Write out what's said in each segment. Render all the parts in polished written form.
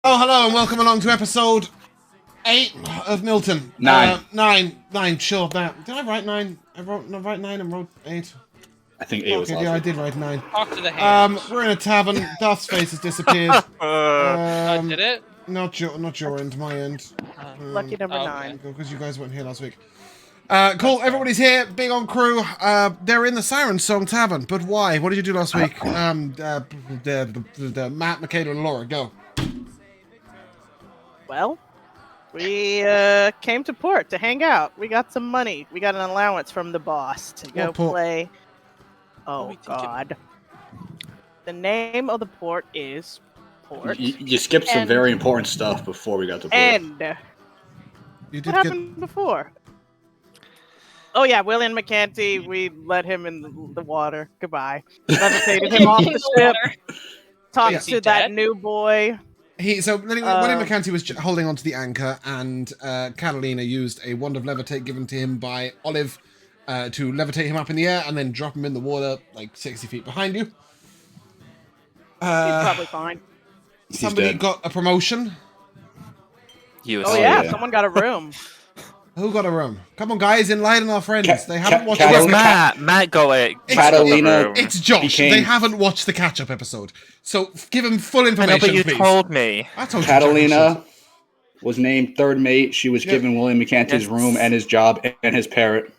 Oh, hello, and welcome along to episode 8 of Miltern. 9. 9, sure. That. Did I write 9? I wrote 9 and wrote 8. I think 8 was okay, last yeah, I week. did write 9. Talk to the hand. We're in a tavern. Darth's face has disappeared. Did it? Not your end, my end. Lucky number 9. Because you guys weren't here last week. Cool, everybody's here, big on crew. They're in the Siren Song Tavern, but why? What did you do last week? Matt, Mikayla, and Elora, go. Well, we came to port to hang out. We got some money. We got an allowance from the boss to go play. Oh, God. The name of the port is Port. You skipped some very important stuff before we got to port. And You did what happened before? Oh, yeah, William McCanty. We let him in the water. Goodbye. Levitated him off the ship. Talked to that new boy. William McCanty was holding onto the anchor, and Katalina used a wand of levitate given to him by Olive to levitate him up in the air and then drop him in the water like 60 feet behind you. He's probably fine. Somebody got a promotion. Someone got a room. Who got a room? Come on, guys, enlighten our friends. They haven't watched. It was Matt got it. Catalina. It's Josh. They haven't watched the catch-up episode, so give him full information. I know, but you please. told me. I told Catalina was named third mate. She was given William McCanty's room and his job and his parrot.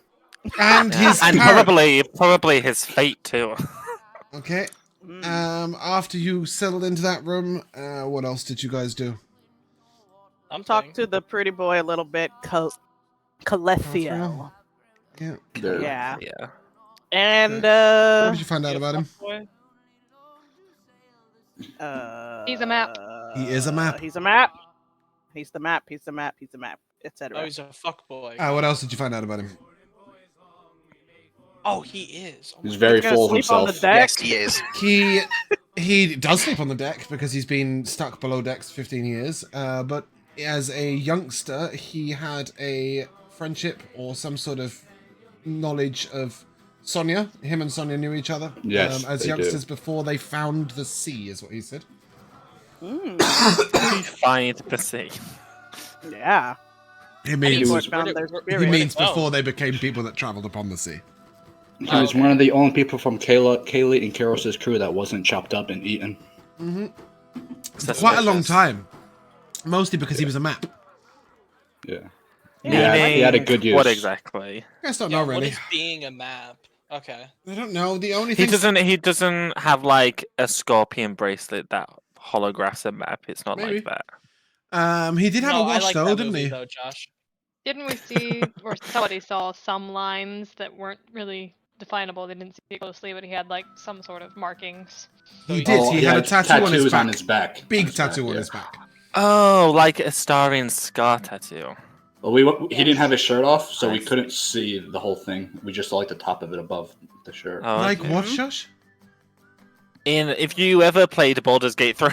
And his and parrot. probably his fate too. Okay. After you settled into that room, what else did you guys do? I'm talking to the pretty boy a little bit. Calethio. Yeah. Yeah. Yeah. And What did you find out about him? He's a map. He is a map. He's a map. He's the map. He's the map. He's the map. Etc. Oh, he's a fuckboy. What else did you find out about him? Oh, he is. He's very full of himself. On the deck. Yes, he is. He does sleep on the deck because he's been stuck below decks 15 years. But as a youngster, he had a friendship or some sort of knowledge of Sonia. Him and Sonia knew each other. Yes, as youngsters before they found the sea, is what he said. Find the sea. Yeah. He means He before they became people that traveled upon the sea. He was one of the only people from Kaylee and Karos's crew that wasn't chopped up and eaten. For quite a long time. Mostly because he was a map. Yeah. Yeah, he had a good use. What exactly? You guys don't know, really. What is being a map? Okay. I don't know. The only He thing... He doesn't have like a scorpion bracelet that holographs a map. It's not like that. He did have a watch, though, didn't he? Though, Josh. Didn't we see, or somebody saw some lines that weren't really definable? They didn't see it closely, but he had like some sort of markings. He did. He had a tattoo on his back. Big his tattoo back, on yeah. his back. Oh, like a Starian scar tattoo. Well, he didn't have his shirt off, so we couldn't see the whole thing. We just saw like the top of it above the shirt. Oh, Like what, Josh? If you ever played Baldur's Gate 3,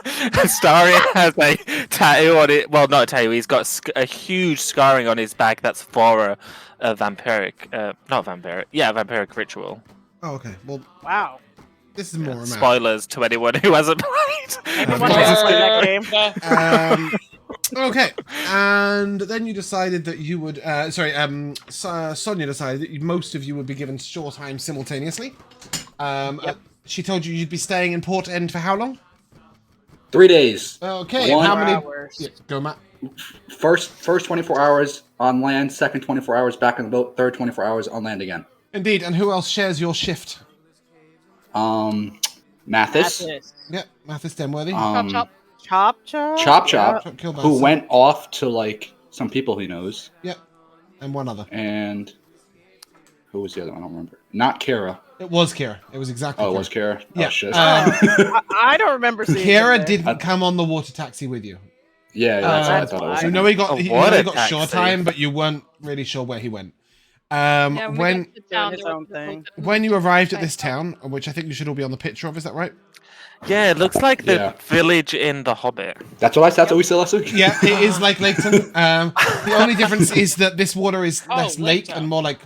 Starian has a tattoo on it. Well, not a tattoo. He's got a huge scarring on his back. That's for a vampiric, not vampiric. Yeah, vampiric ritual. Oh, okay. Well, Wow. this is more a map. Spoilers to anyone who hasn't played. Everyone has played that game. Okay, and then you decided that you would. Sonia decided that most of you would be given shore time simultaneously. She told you you'd be staying in Port End for how long? 3 days. Okay, One how many? hours. Yeah, go, Matt. First 24 hours on land. Second 24 hours back on the boat. Third 24 hours on land again. Indeed, and who else shares your shift? Mathis. Yep, Mathis Denworthy. Chop chop. Chop, who went off to like some people he knows. Yep, and one other. And who was the other one? I don't remember. Not Kara. It was Kira. It was exactly. Oh, it was Kara. Yeah. Oh, shit. I don't remember seeing Kira him didn't come on the water taxi with you. Yeah, that's what I thought it was. You know he got taxi. shore time, but you weren't really sure where he went. Yeah, when doing his own thing. when you arrived at this town, which I think you should all be on the picture of, is that right? Yeah, it looks like the village in The Hobbit. That's what I said. That's what we said last week. Yeah, it is like Laketon. The only difference is that this water is less lake Laketown. and more like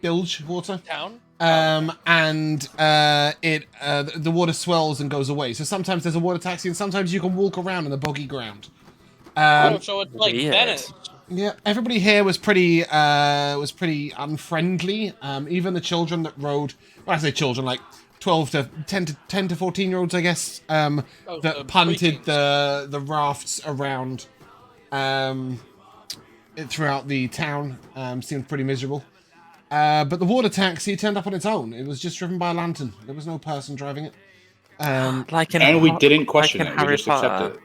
bilge water. Town? and the water swells and goes away. So sometimes there's a water taxi, and sometimes you can walk around in the boggy ground. So it's like Weird. Venice. Yeah, everybody here was pretty unfriendly. Even the children that rode, well, I say children, like 10 to 14-year-olds, I guess, the that punted preteens. the rafts around throughout the town, seemed pretty miserable. But the water taxi turned up on its own. It was just driven by a lantern. There was no person driving it. Like in And we didn't question like in it. We Harry just Potter. accepted it.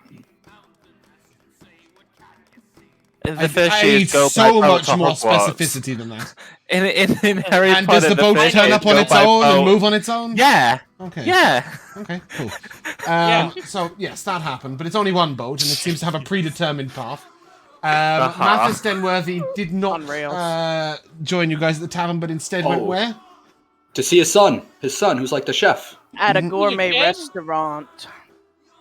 The first I years need go so by boat much to more Hogwarts. specificity than that. In Harry And Potter, does the boat first turn years up on go its by own and boat. move on its own? Yeah. Okay. Yeah. Okay, cool. Yeah. So, yes, that happened, but it's only one boat, and it seems to have a predetermined path. Uh-huh. Mathis Denworthy did On rails. not join you guys at the tavern, but instead went Oh. where? To see his son, who's like the chef. At a Mhm. gourmet Again? restaurant.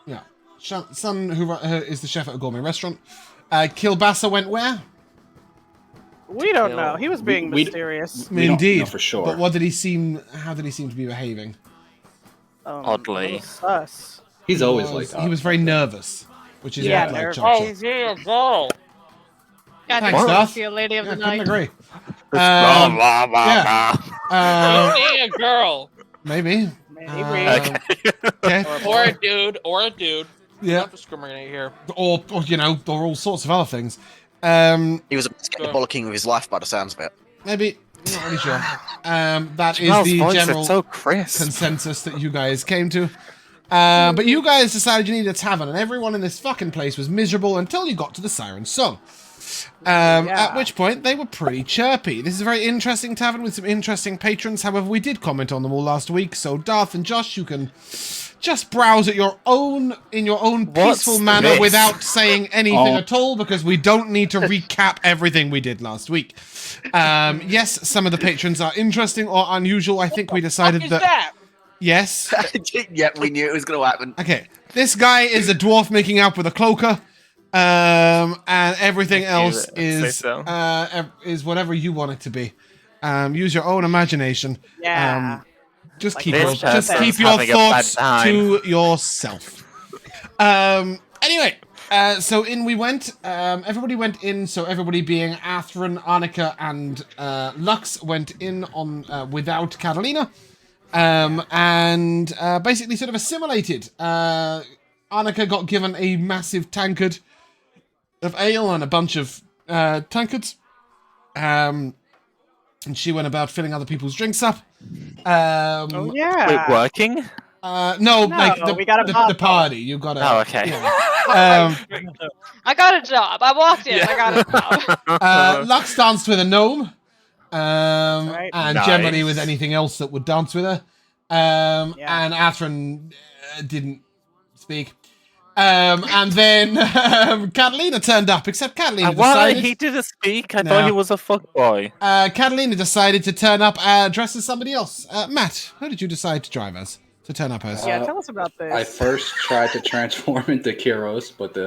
Yeah. Son who is the chef at a gourmet restaurant. Kilbasa went where? We don't know. He was being We- mysterious. We don't Indeed. know for sure. But how did he seem to be behaving? Oddly. a little Sus. He's always like that. He was very nervous, which is Yeah, not like nervous. Chop. yeah, go. God, Thanks, I Darth. see a lady of Yeah, the couldn't night. agree. Blah, Um, blah, blah, yeah. blah. Being a girl, Maybe. Maybe. Okay. Okay. or a dude. Yeah. Not discriminate here. Or or all sorts of other things. He was getting bollocking with his life by the sounds of it. Maybe. I'm not really sure. That is Jamal's the voice general is so crisp. consensus that you guys came to. But you guys decided you needed a tavern, and everyone in this fucking place was miserable until you got to the Siren Song. At which point, they were pretty chirpy. This is a very interesting tavern with some interesting patrons. However, we did comment on them all last week, so Darth and Josh, you can just browse at in your own What's peaceful manner this? without saying anything Oh. at all, because we don't need to recap everything we did last week. Yes, some of the patrons are interesting or unusual. I think we decided Is that... that? Yes. Yeah, we knew it was going to happen. Okay, this guy is a dwarf making out with a cloaker, and everything else Say so. is whatever you want it to be. Use your own imagination. Yeah. Just Like keep this your, just person's keep your having a bad thoughts time. to yourself. Anyway, so in we went. Everybody went in. So everybody being Athren, Annika, and Lux went in on without Katalina. And basically sort of assimilated. Annika got given a massive tankard of ale and a bunch of tankards. And she went about filling other people's drinks up. Oh yeah. Wait, working? No, like we got a the pop. party. You got to. Oh, okay. I got a job. I walked in. I got a job. Lux danced with a gnome. right. And Nice. generally with anything else that would dance with her. And Athren didn't speak. And then Katalina turned up, except Katalina What? decided... He didn't speak? I No. thought he was a fuckboy. Katalina decided to turn up dressed as somebody else. Matt, who did you decide to drive as? To turn up as? Yeah, tell us about this. I first tried to transform into Kyros, but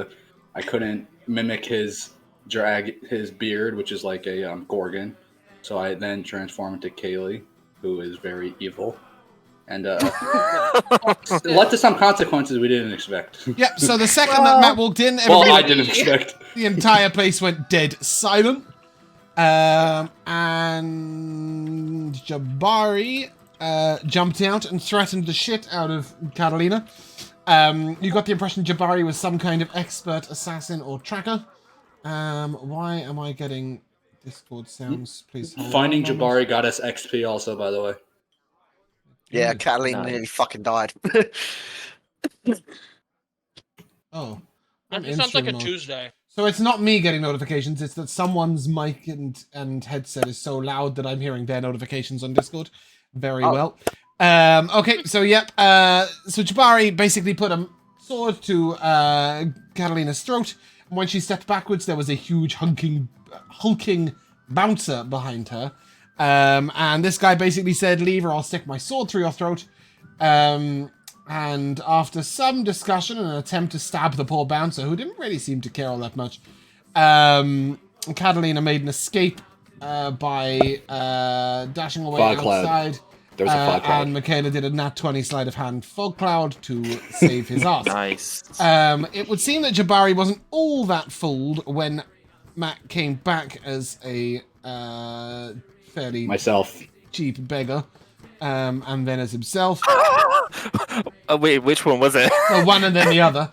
I couldn't mimic his beard, which is like a Gorgon. So I then transformed into Kaylee, who is very evil. And led to some consequences we didn't expect. Yep, so the second that Matt walked in, Well, everybody, I didn't expect. the entire place went dead silent. And Jabari jumped out and threatened the shit out of Katalina. You got the impression Jabari was some kind of expert assassin or tracker. Why am I getting Discord sounds? Please hold Finding on a moment. Jabari got us XP also, by the way. Yeah, Katalina Nice. nearly fucking died. Oh. That I'm just sounds like a in-stream mode. Tuesday. So it's not me getting notifications, it's that someone's mic and headset is so loud that I'm hearing their notifications on Discord. Very well. Okay, so yep. So Jabari basically put a sword to Catalina's throat, and when she stepped backwards, there was a huge hulking bouncer behind her. And this guy basically said, "Leave or I'll stick my sword through your throat." And after some discussion and an attempt to stab the poor bouncer, who didn't really seem to care all that much, Catalina made an escape by dashing away Fog cloud. outside There was a fog cloud. And Mikayla did a nat 20 sleight of hand fog cloud to save his ass. Nice. It would seem that Jabari wasn't all that fooled when Matt came back as a fairly cheap beggar, and then as himself. Oh, wait, which one was it? Well, one and then the other.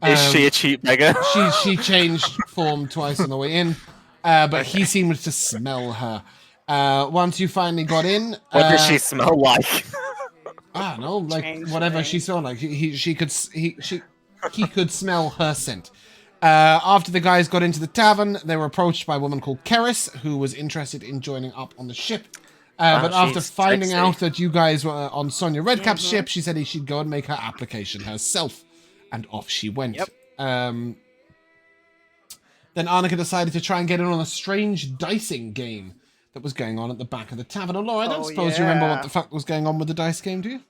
Is she a cheap beggar? She changed form twice on the way in, but he seemed to smell her. Once you finally got in, What does she smell like? I don't know, like Changeling. whatever she smelled like. He could smell her scent. After the guys got into the tavern, they were approached by a woman called Keris, who was interested in joining up on the ship. But after she's finding sexy. out that you guys were on Sonia Redcap's ship, she said she'd go and make her application herself. And off she went. Yep. Then Annika decided to try and get in on a strange dicing game that was going on at the back of the tavern. Elora, I don't suppose you remember what the fuck was going on with the dice game, do you?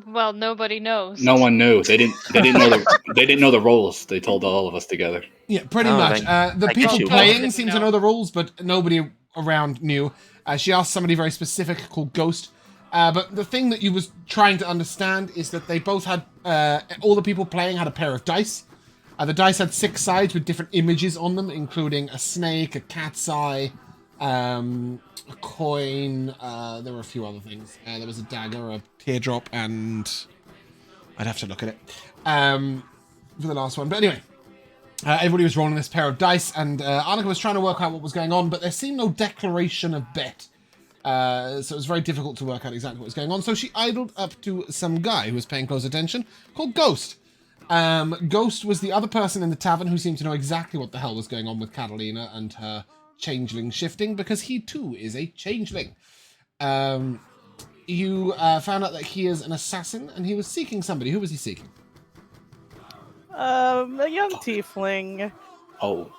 Well, nobody knows. No one knew. They didn't know the rules. They told all of us together. Yeah, pretty Oh, much. then The I people guess you playing will. seemed to know the rules, but nobody around knew. She asked somebody very specific called Ghost. But the thing that you was trying to understand is that they both had, all the people playing had a pair of dice. The dice had 6 sides with different images on them, including a snake, a cat's eye, a coin. There were a few other things. There was a dagger, a teardrop, and I'd have to look at it for the last one. But anyway, everybody was rolling this pair of dice, and Annika was trying to work out what was going on, but there seemed no declaration of bet. So it was very difficult to work out exactly what was going on. So she idled up to some guy who was paying close attention, called Ghost. Ghost was the other person in the tavern who seemed to know exactly what the hell was going on with Katalina and her changeling shifting, because he too is a changeling. You found out that he is an assassin, and he was seeking somebody. Who was he seeking? A young tiefling, Oh,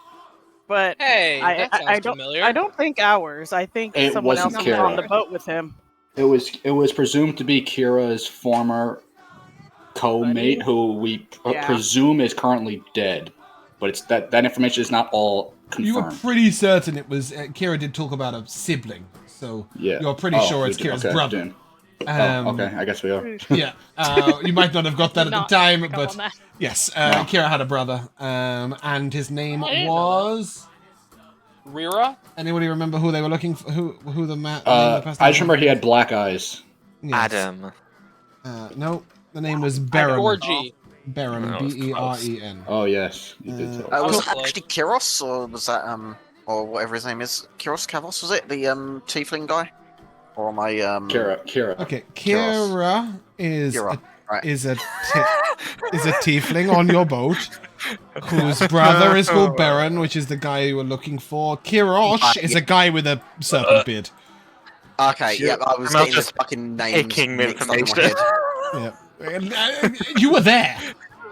but Hey, that sounds I don't. familiar. I don't think ours. I think It someone else wasn't was on Kira. the boat with him. it was presumed to be Kira's former co-mate, who we Yeah. presume is currently dead. But it's that information is not all You were confirmed. pretty certain it was... Kira did talk about a sibling, so Yeah. you're pretty sure it's we did. Kira's Okay, brother. then. Okay, I guess we are. Yeah, you might not have got that at the Not time, pick up but on that. yes, Kira had a brother, and his name I didn't know was... Rira? Anybody remember who they were looking for? Who the man? the person I they just were remember he had black eyes. Yes. Adam. No, the name was Baron. Orgy. Baron, Oh, it's Beren. Oh yes, you did. Tell. Was Close. it actually Kiros, or was that or whatever his name is? Kiros Kavos, was it? The tiefling guy? Or am I Kira. Okay, Kira is Kira, right. is a tiefling on your boat, whose brother is called Baron, which is the guy you were looking for. Kirosh is a guy with a serpent beard. Okay, yeah, I was I'm getting just this fucking names picking mixed up in my information. head. Yeah, you were there.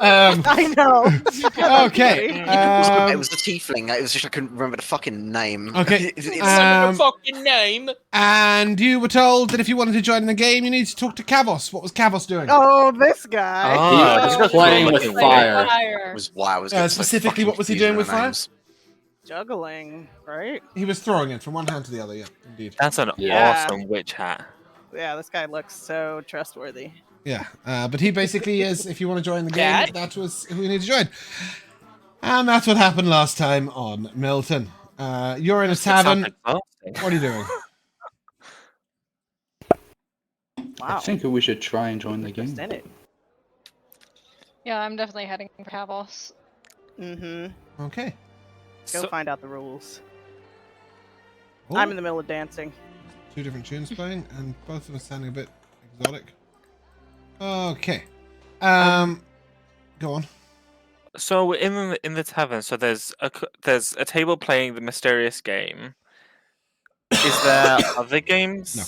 I know. Okay. It was the tiefling. It was just I couldn't remember the fucking name. Okay, Remember the fucking name. And you were told that if you wanted to join in the game, you needed to talk to Kavos. What was Kavos doing? Oh, this guy. Oh, He this was is playing cool with looking. fire. It was why I was getting so Specifically, fucking what was he confused doing with the fire? names. Juggling, right? He was throwing it from one hand to the other. Yeah, indeed. That's an Yeah. awesome witch hat. Yeah, this guy looks so trustworthy. Yeah, but he basically is, if you want to join the game, Dad? that was who you need to join. And that's what happened last time on Milton. You're in a That sounds tavern. exhausting. What are you doing? I Wow. think we should try and join the game. In it. Yeah, I'm definitely heading for Kavos. Mm-hmm. Okay. Go So- find out the rules. Oh, I'm in the middle of dancing. 2 different tunes playing, and both of them sounding a bit exotic. Okay. Go on. So in the tavern, so there's a table playing the mysterious game. Is there other games No.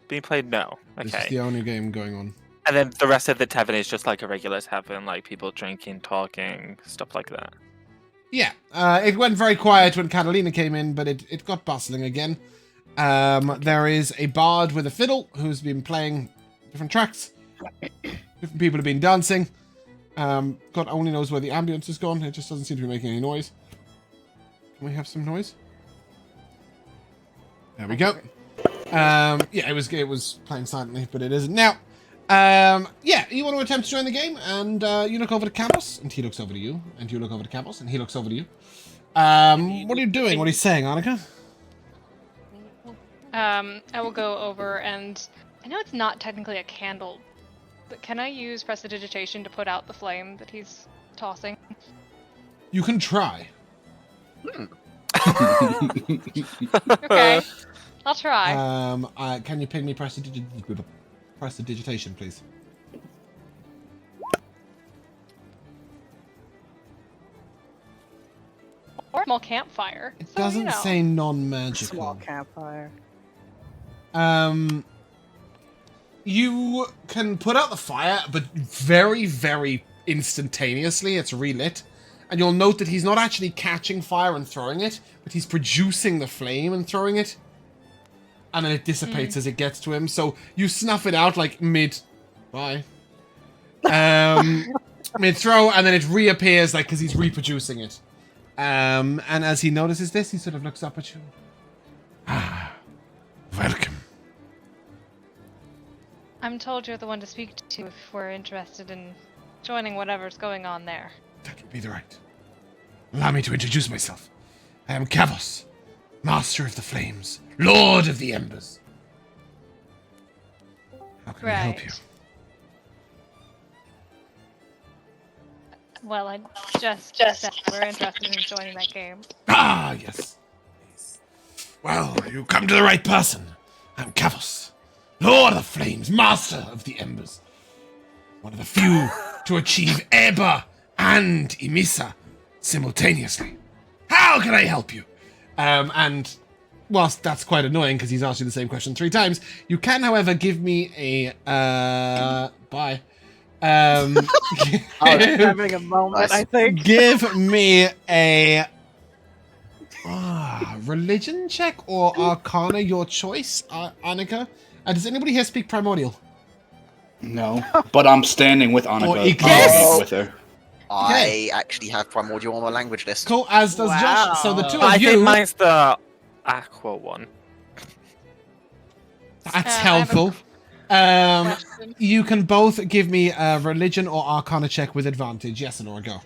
being played? No. This is Okay. the only game going on. And then the rest of the tavern is just like a regular tavern, like people drinking, talking, stuff like that. Yeah, it went very quiet when Katalina came in, but it got bustling again. There is a bard with a fiddle who's been playing different tracks. Different people have been dancing. God only knows where the ambience has gone. It just doesn't seem to be making any noise. Can we have some noise? There we go. Yeah, it was playing silently, but it isn't now. Yeah, you want to attempt to join the game, and you look over to Cabos, and he looks over to you, and you look over to Cabos, and he looks over to you. What are you doing? What are you saying, Annika? I will go over and I know it's not technically a candle, but can I use prestidigitation to put out the flame that he's tossing? You can try. Okay, I'll try. Can you ping me prestidigitation, please? Or a small campfire. It So, doesn't say non-magical. Small campfire. You can put out the fire, but very, very instantaneously it's relit. And you'll note that he's not actually catching fire and throwing it, but he's producing the flame and throwing it. And then it dissipates as it gets to him. So you snuff it out like mid-throw, and then it reappears like because he's reproducing it. And as he notices this, he sort of looks up at you. Ah, welcome. I'm told you're the one to speak to if we're interested in joining whatever's going on there. That would be the right. Allow me to introduce myself. I am Kavos, Master of the Flames, Lord of the Embers. How can I help you? Well, I just said we're interested in joining that game. Ah, yes. Well, you come to the right person. I'm Kavos, Lord of the Flames, Master of the Embers. One of the few to achieve Eba and Imisa simultaneously. How can I help you? And whilst that's quite annoying because he's asked you the same question 3 times, you can, however, give me a bye. I'm having a moment, I think. Give me a religion check or arcana, your choice, Annika. Does anybody here speak primordial? No, but I'm standing with Annika. Yes! With her. I actually have primordial on my language list. Cool, as does Josh. So the two I of you... think mine's the aqua one. That's I have a helpful. question. You can both give me a religion or arcana check with advantage. Yes, Elora, go.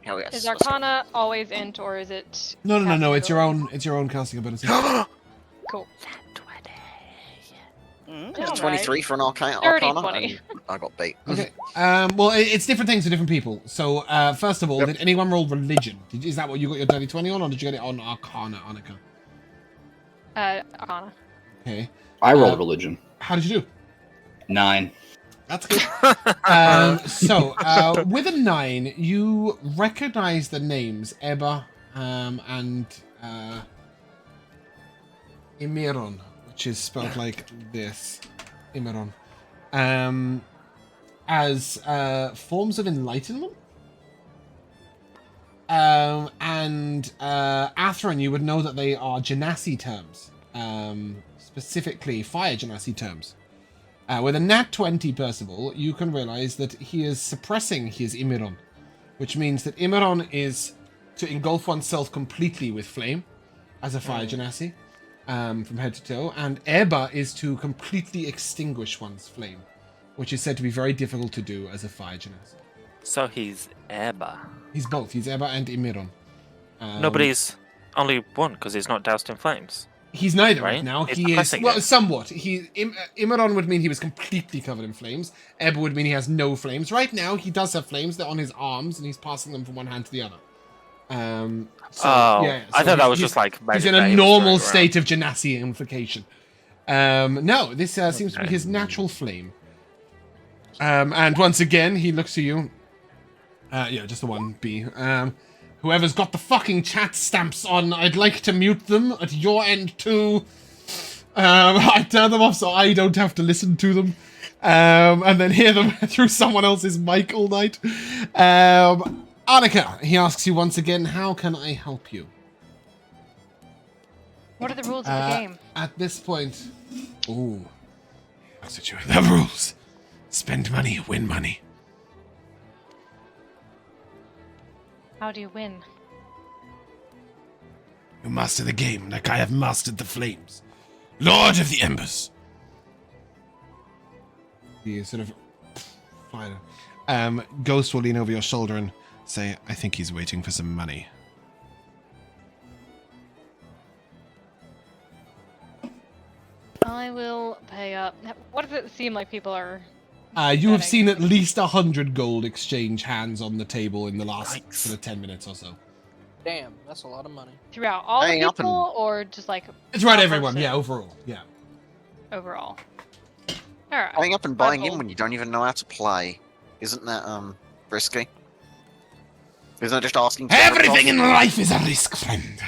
Hell yes. Is Arcana always int or is it? No. casting It's your ability? own. It's your own casting ability. Cool. It's All 23 right. for an arcana. 30-20. And I got beat. Okay. Well, it's different things for different people. So, first of all, did anyone roll religion? Is that what you got your dirty 20 on, or did you get it on arcana, Annika? Arcana. Okay. I rolled religion. How did you do? 9. That's good. So, with a 9, you recognize the names Eba and Imiron, which is spelled like this, Imiron, as forms of enlightenment. And Athren, you would know that they are Genasi terms, specifically fire Genasi terms. With a nat 20, Percival, you can realize that he is suppressing his Imiron, which means that Imiron is to engulf oneself completely with flame as a fire Genasi, from head to toe, and Eba is to completely extinguish one's flame, which is said to be very difficult to do as a fire Genasi. So he's Eba. He's both. He's Eba and Imiron. Nobody's only one because he's not doused in flames. He's neither right Right? now. He's He is, suppressing well, it. somewhat. Imiron would mean he was completely covered in flames. Eba would mean he has no flames. Right now, he does have flames. They're on his arms, and he's passing them from one hand to the other. I thought that was just like he's magic in that a he was normal throwing state of Genasi amplification. No, this seems to be his natural flame. And once again, he looks to you. Yeah, just the one B. Whoever's got the fucking chat stamps on, I'd like to mute them at your end too. I turn them off so I don't have to listen to them. And then hear them through someone else's mic all night. Annika, he asks you once again, how can I help you? What are the rules of the game? At this point, ooh, that's what you the rules. Spend money, win money. How do you win? You master the game like I have mastered the flames. Lord of the Embers. The sort of fire. Ghost will lean over your shoulder and say, I think he's waiting for some money. I will pay up. What does it seem like people are? You have seen at least 100 gold exchange hands on the table in the last sort of 10 minutes or so. Damn, that's a lot of money. Throughout all the Paying up people, or just like? It's right, per everyone. person? Yeah, overall. Yeah. Overall. All right. Going up and buying in gold. when you don't even know how to play. Isn't that, risky? Isn't that just asking to Everything in life is a risk, friend.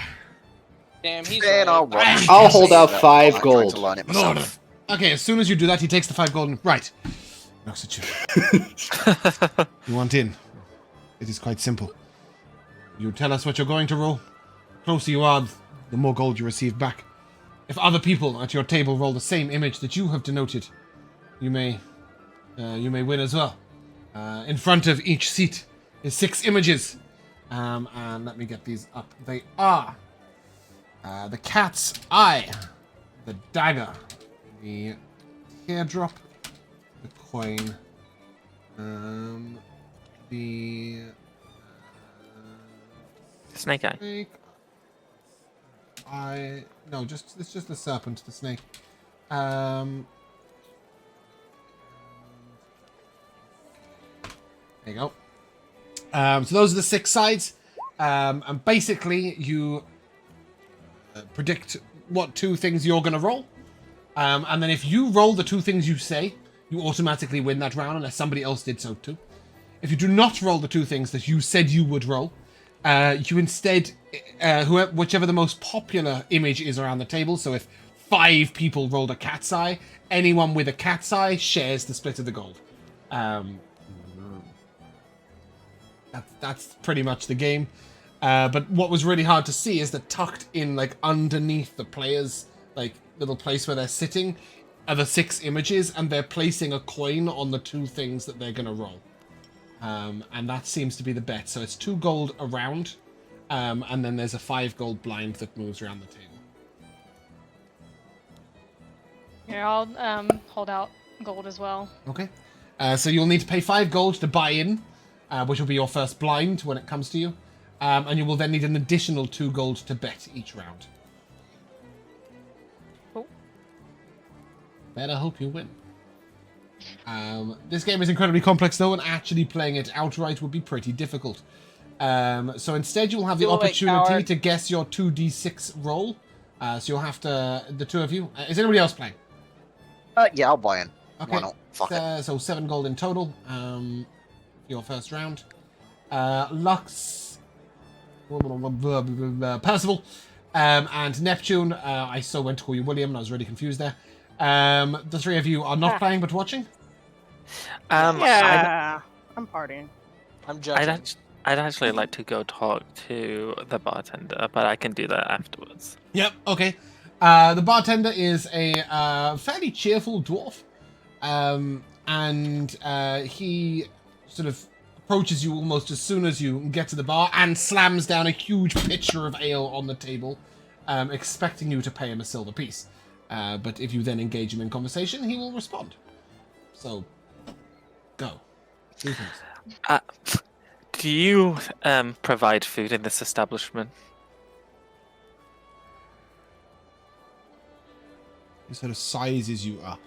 Damn, he's Then right. I'll watch. I'll hold out I'm 5 trying gold. to learn it Lord. myself. Okay, as soon as you do that, he takes the 5 gold and... Right. Looks at you. You want in? It is quite simple. You tell us what you're going to roll. The closer you are, the more gold you receive back. If other people at your table roll the same image that you have denoted, you may win as well. In front of each seat is 6 images. And let me get these up. They are the cat's eye, the dagger, the teardrop, the coin, the Snake eye. snake eye. No, it's just the serpent, the snake. There you go. So those are the 6 sides. And basically, you predict what 2 things you're going to roll. And then if you roll the 2 things you say, you automatically win that round unless somebody else did so too. If you do not roll the 2 things that you said you would roll, you instead, whichever the most popular image is around the table, so if 5 people rolled a cat's eye, anyone with a cat's eye shares the split of the gold. That's pretty much the game. But what was really hard to see is that tucked in, like, underneath the players, like, little place where they're sitting, are the 6 images, and they're placing a coin on the 2 things that they're going to roll. And that seems to be the bet. So it's 2 gold around, and then there's a 5 gold blind that moves around the table. Here, I'll hold out gold as well. Okay. So you'll need to pay 5 gold to buy in, which will be your first blind when it comes to you. And you will then need an additional 2 gold to bet each round. Cool. Better hope you win. This game is incredibly complex though, and actually playing it outright would be pretty difficult. So instead you'll have the opportunity to guess your 2d6 roll. So you'll have to, the 2 of you. Is anybody else playing? Yeah, I'll buy in. Okay. Why not? Fuck it. So 7 gold in total. Your first round. Lux, Percival, and Neptune. I so went to call you William, and I was really confused there. The 3 of you are not playing but watching. Yeah, I'm partying. I'm judging. I'd actually like to go talk to the bartender, but I can do that afterwards. Yep. Okay. The bartender is a fairly cheerful dwarf, and he sort of approaches you almost as soon as you get to the bar and slams down a huge pitcher of ale on the table, expecting you to pay him a silver piece. But if you then engage him in conversation, he will respond. So, go. Do things. Do you provide food in this establishment? He sort of sizes you up.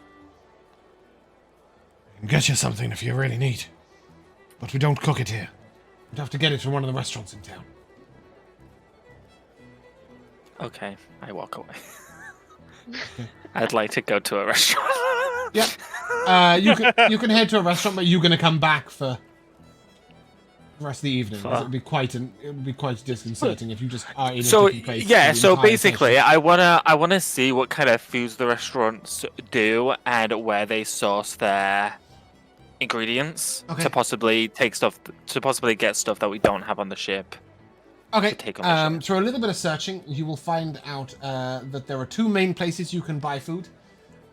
I can get you something if you really need. But we don't cook it here. You'd have to get it from one of the restaurants in town. Okay, I walk away. I'd like to go to a restaurant. Yep. You can head to a restaurant, but you're going to come back for the rest of the evening. It would be quite disconcerting if you just are in a different place. Yeah, for the so entire basically, session. I wanna see what kind of foods the restaurants do and where they source their ingredients to possibly get stuff that we don't have on the ship. Okay. To take on the ship. Through a little bit of searching, you will find out that there are 2 main places you can buy food.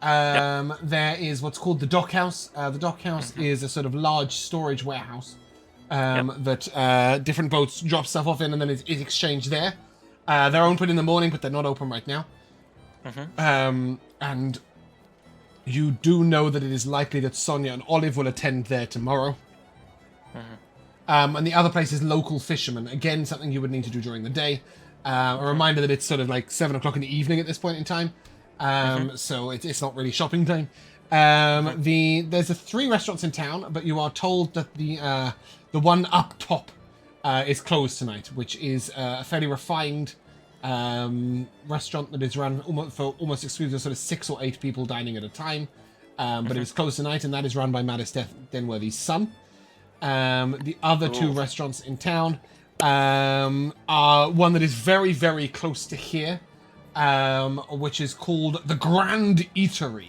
There is what's called the dockhouse. The dockhouse is a sort of large storage warehouse that different boats drop stuff off in, and then it's exchanged there. They're open in the morning, but they're not open right now. And you do know that it is likely that Sonia and Olive will attend there tomorrow. And the other place is local fishermen. Again, something you would need to do during the day. A reminder that it's sort of like 7 o'clock in the evening at this point in time. So it's not really shopping time. There's 3 restaurants in town, but you are told that the one up top is closed tonight, which is a fairly refined restaurant that is run almost exclusively sort of 6 or 8 people dining at a time. But it is closed tonight, and that is run by Maddis Denworthy's son. The other 2 restaurants in town are one that is very, very close to here, which is called the Grand Eatery.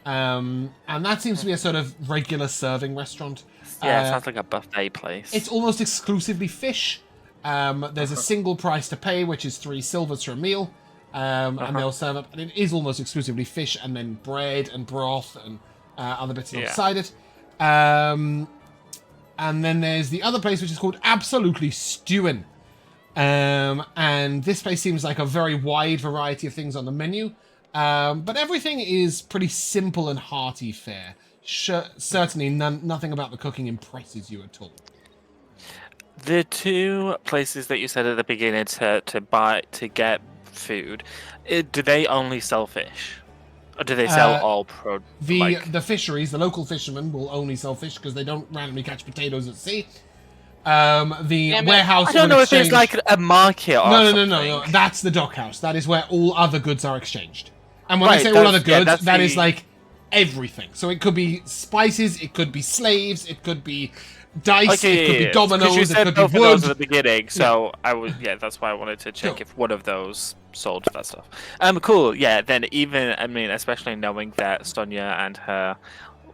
And that seems to be a sort of regular serving restaurant. Yeah, it sounds like a buffet place. It's almost exclusively fish. There's a single price to pay, which is 3 silvers for a meal. And they'll serve up, and it is almost exclusively fish, and then bread and broth and other bits alongside it. And then there's the other place, which is called Absolutely Stewin'. And this place seems like a very wide variety of things on the menu. But everything is pretty simple and hearty fare. Certainly nothing about the cooking impresses you at all. The 2 places that you said at the beginning to get food, do they only sell fish? Or do they sell all The fisheries, the local fishermen will only sell fish because they don't randomly catch potatoes at sea. Warehouse. I don't know if there's like a market or something. No. That's the dockhouse. That is where all other goods are exchanged. And when I say all other goods, that is like everything. So it could be spices, it could be slaves, it could be dice, it could be dominoes, it could be wood. Those at the beginning, so that's why I wanted to check if one of those sold that stuff. Cool. Yeah. Then especially knowing that Sonia and her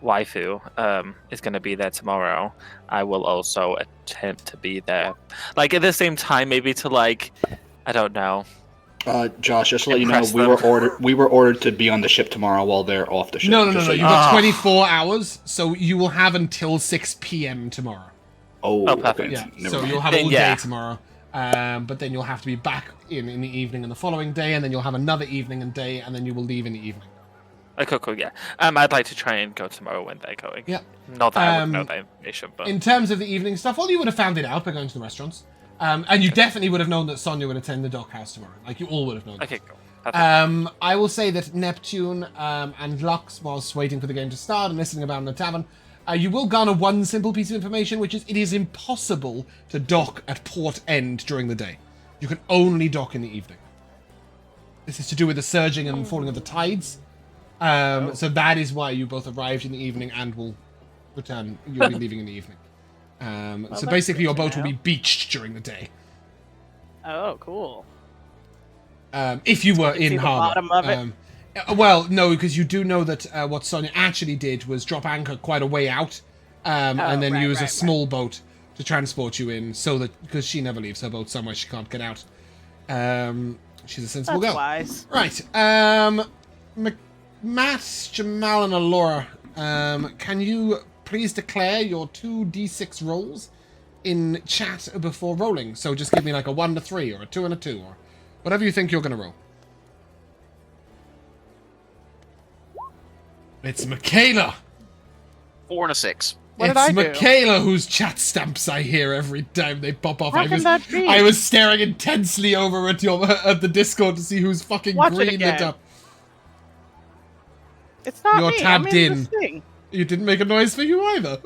waifu is going to be there tomorrow, I will also attempt to be there. Like at the same time, maybe to I don't know. Josh, just to let you know, we were ordered to be on the ship tomorrow while they're off the ship. No. You've got 24 hours, so you will have until 6 p.m. tomorrow. Oh, perfect. Okay. Yeah, so you'll have all day tomorrow. But then you'll have to be back in the evening and the following day, and then you'll have another evening and day, and then you will leave in the evening. Okay, cool, yeah. I'd like to try and go tomorrow when they're going. Yeah. Not that I would know that information, but... In terms of the evening stuff, well, you would have found it out by going to the restaurants. And you definitely would have known that Sonia would attend the dockhouse tomorrow. Like, you all would have known that. Okay, cool. I will say that Neptune and Lux, whilst waiting for the game to start and listening about in the tavern, you will garner one simple piece of information, which is it is impossible to dock at Port End during the day. You can only dock in the evening. This is to do with the surging and falling of the tides. So that is why you both arrived in the evening and will return. You'll be leaving in the evening. So basically your boat will be beached during the day. Oh, cool. If you were in harbour. The bottom of it? Well, no, because you do know that what Sonia actually did was drop anchor quite a way out, and then use a small boat to transport you in, so that because she never leaves her boat somewhere she can't get out. She's a sensible girl. Wise. Right. Matt, Jamal, and Elora, can you please declare your 2d6 rolls in chat before rolling? So just give me like a 1 to 3 or a 2 and a 2 or whatever you think you're going to roll. It's Mikayla. 4 and a 6. What did I do? It's Mikayla whose chat stamps I hear every time they pop off. How can that be? I was staring intensely over at the Discord to see who's fucking green lit up. It's not You're me. tabbed I'm in. This thing. You didn't make a noise for you either.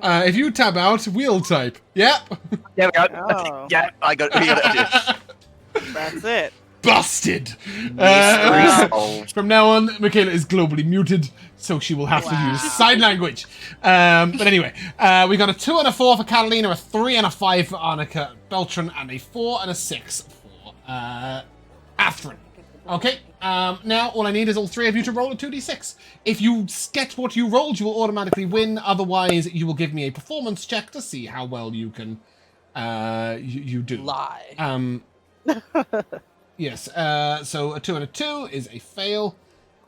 If you tab out, we'll type. Yep. Yeah, Oh. yeah, I got it. That's it. Busted. From now on, Mikayla is globally muted, so she will have to use sign language. But anyway, we got a 2 and a 4 for Katalina, a 3 and a 5 for Annika, Miltern, and a 4 and a 6 for Athren. Okay, now all I need is all 3 of you to roll a 2d6. If you get what you rolled, you will automatically win. Otherwise, you will give me a performance check to see how well you can you do. Lie. Yes, so a 2 and a 2 is a fail.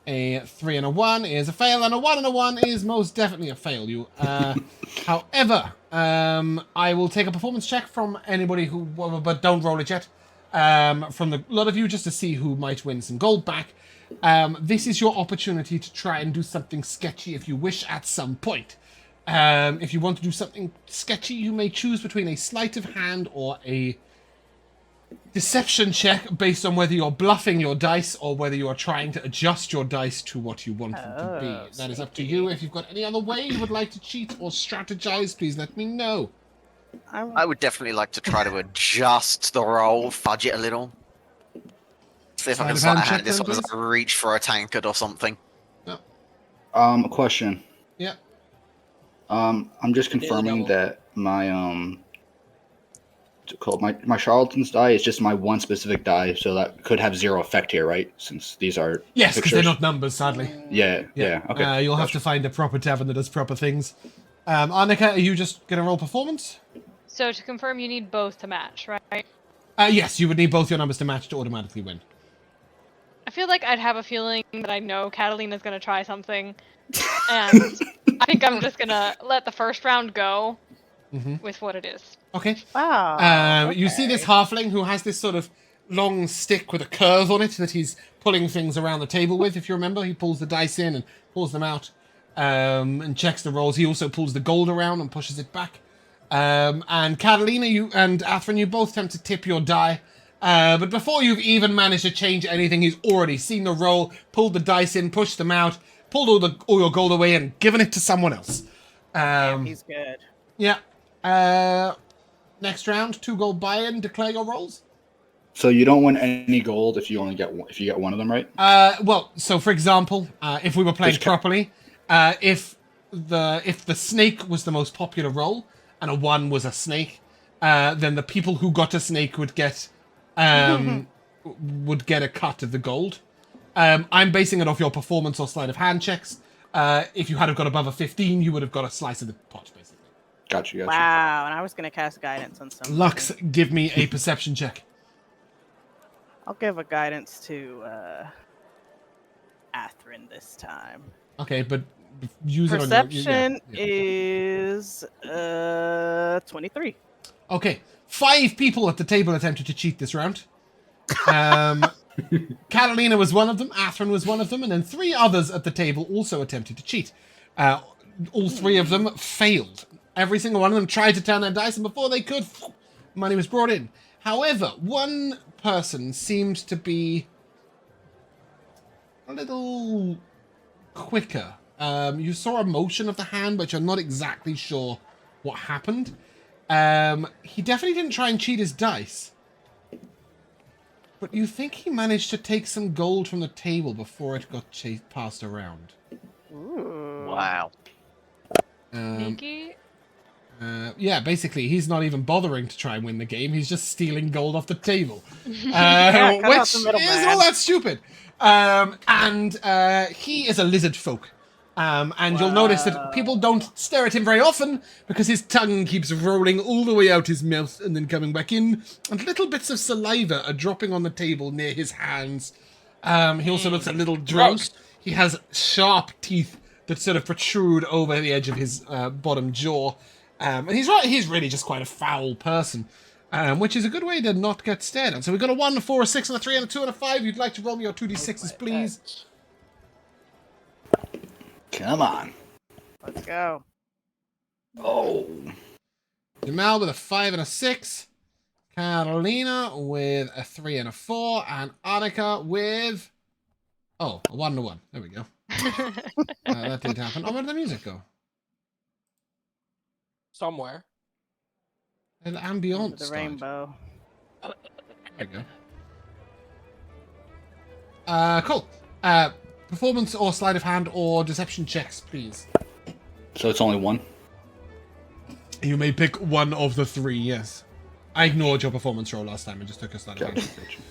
A 3 and a 1 is a fail, and a 1 and a 1 is most definitely a fail. However, I will take a performance check from anybody who, but don't roll it yet. from a lot of you just to see who might win some gold back. This is your opportunity to try and do something sketchy if you wish at some point. If you want to do something sketchy, you may choose between a sleight of hand or a deception check based on whether you're bluffing your dice or whether you are trying to adjust your dice to what you want them to be. That is up to you. If you've got any other way you would like to cheat or strategize, please let me know. I would definitely like to try to adjust the roll, fudge it a little. See if I can sleight of hand this one as I reach for a tankard or something. No. A question. Yeah. I'm just confirming that my my charlatan's die is just my one specific die, so that could have 0 effect here, right? Since these are yes, because they're not numbers, sadly. Yeah. Okay. You'll have to find a proper tavern that does proper things. Annika, are you just gonna roll performance? So to confirm, you need both to match, right? Yes, you would need both your numbers to match to automatically win. I feel like I'd have a feeling that I know Katalina's gonna try something, and I think I'm just gonna let the first round go with what it is. Okay. Wow. You see this halfling who has this sort of long stick with a curve on it that he's pulling things around the table with. If you remember, he pulls the dice in and pulls them out and checks the rolls. He also pulls the gold around and pushes it back. And Katalina, you and Athren, you both attempt to tip your die. But before you've even managed to change anything, he's already seen the roll, pulled the dice in, pushed them out, pulled all your gold away, and given it to someone else. He's good. Yeah. Next round, 2 gold buy-in. Declare your rolls. So you don't win any gold if you only get one, if you get one of them, right? Well, so for example, if we were playing properly, if the snake was the most popular roll and a 1 was a snake, then the people who got a snake would get a cut of the gold. I'm basing it off your performance or sleight of hand checks. If you had have got above a 15, you would have got a slice of the pot, basically. Gotcha. Wow, and I was gonna cast guidance on something. Lux, give me a perception check. I'll give a guidance to Athren this time. Okay, but use Perception it on your... is 23. Okay, 5 people at the table attempted to cheat this round. Katalina was one of them, Athren was one of them, and then 3 others at the table also attempted to cheat. All 3 of them failed. Every single one of them tried to turn their dice, and before they could, money was brought in. However, one person seems to be a little quicker. You saw a motion of the hand, but you're not exactly sure what happened. He definitely didn't try and cheat his dice. But you think he managed to take some gold from the table before it got passed around. Ooh. Wow. Sneaky. Yeah, basically, he's not even bothering to try and win the game. He's just stealing gold off the table. Which is all that stupid. And he is a lizard folk. And you'll notice that people don't stare at him very often because his tongue keeps rolling all the way out his mouth and then coming back in. And little bits of saliva are dropping on the table near his hands. He also looks a little drunk. Gross. He has sharp teeth that sort of protrude over the edge of his bottom jaw. And he's really just quite a foul person. Which is a good way to not get stared at. So we've got a 1, a 4, a 6, and a 3, and a 2, and a 5. You'd like to roll me your 2d6s, please. Come on. Let's go. Oh. Jamal with a 5 and a 6. Katalina with a 3 and a 4. And Annika with... Oh, a 1 and a 1. There we go. That did happen. Oh, where did the music go? Somewhere. And the ambiance The started. rainbow. There we go. Cool. Performance or sleight of hand or deception checks, please. So it's only 1? You may pick one of the 3, yes. I ignored your performance roll last time and just took a sleight of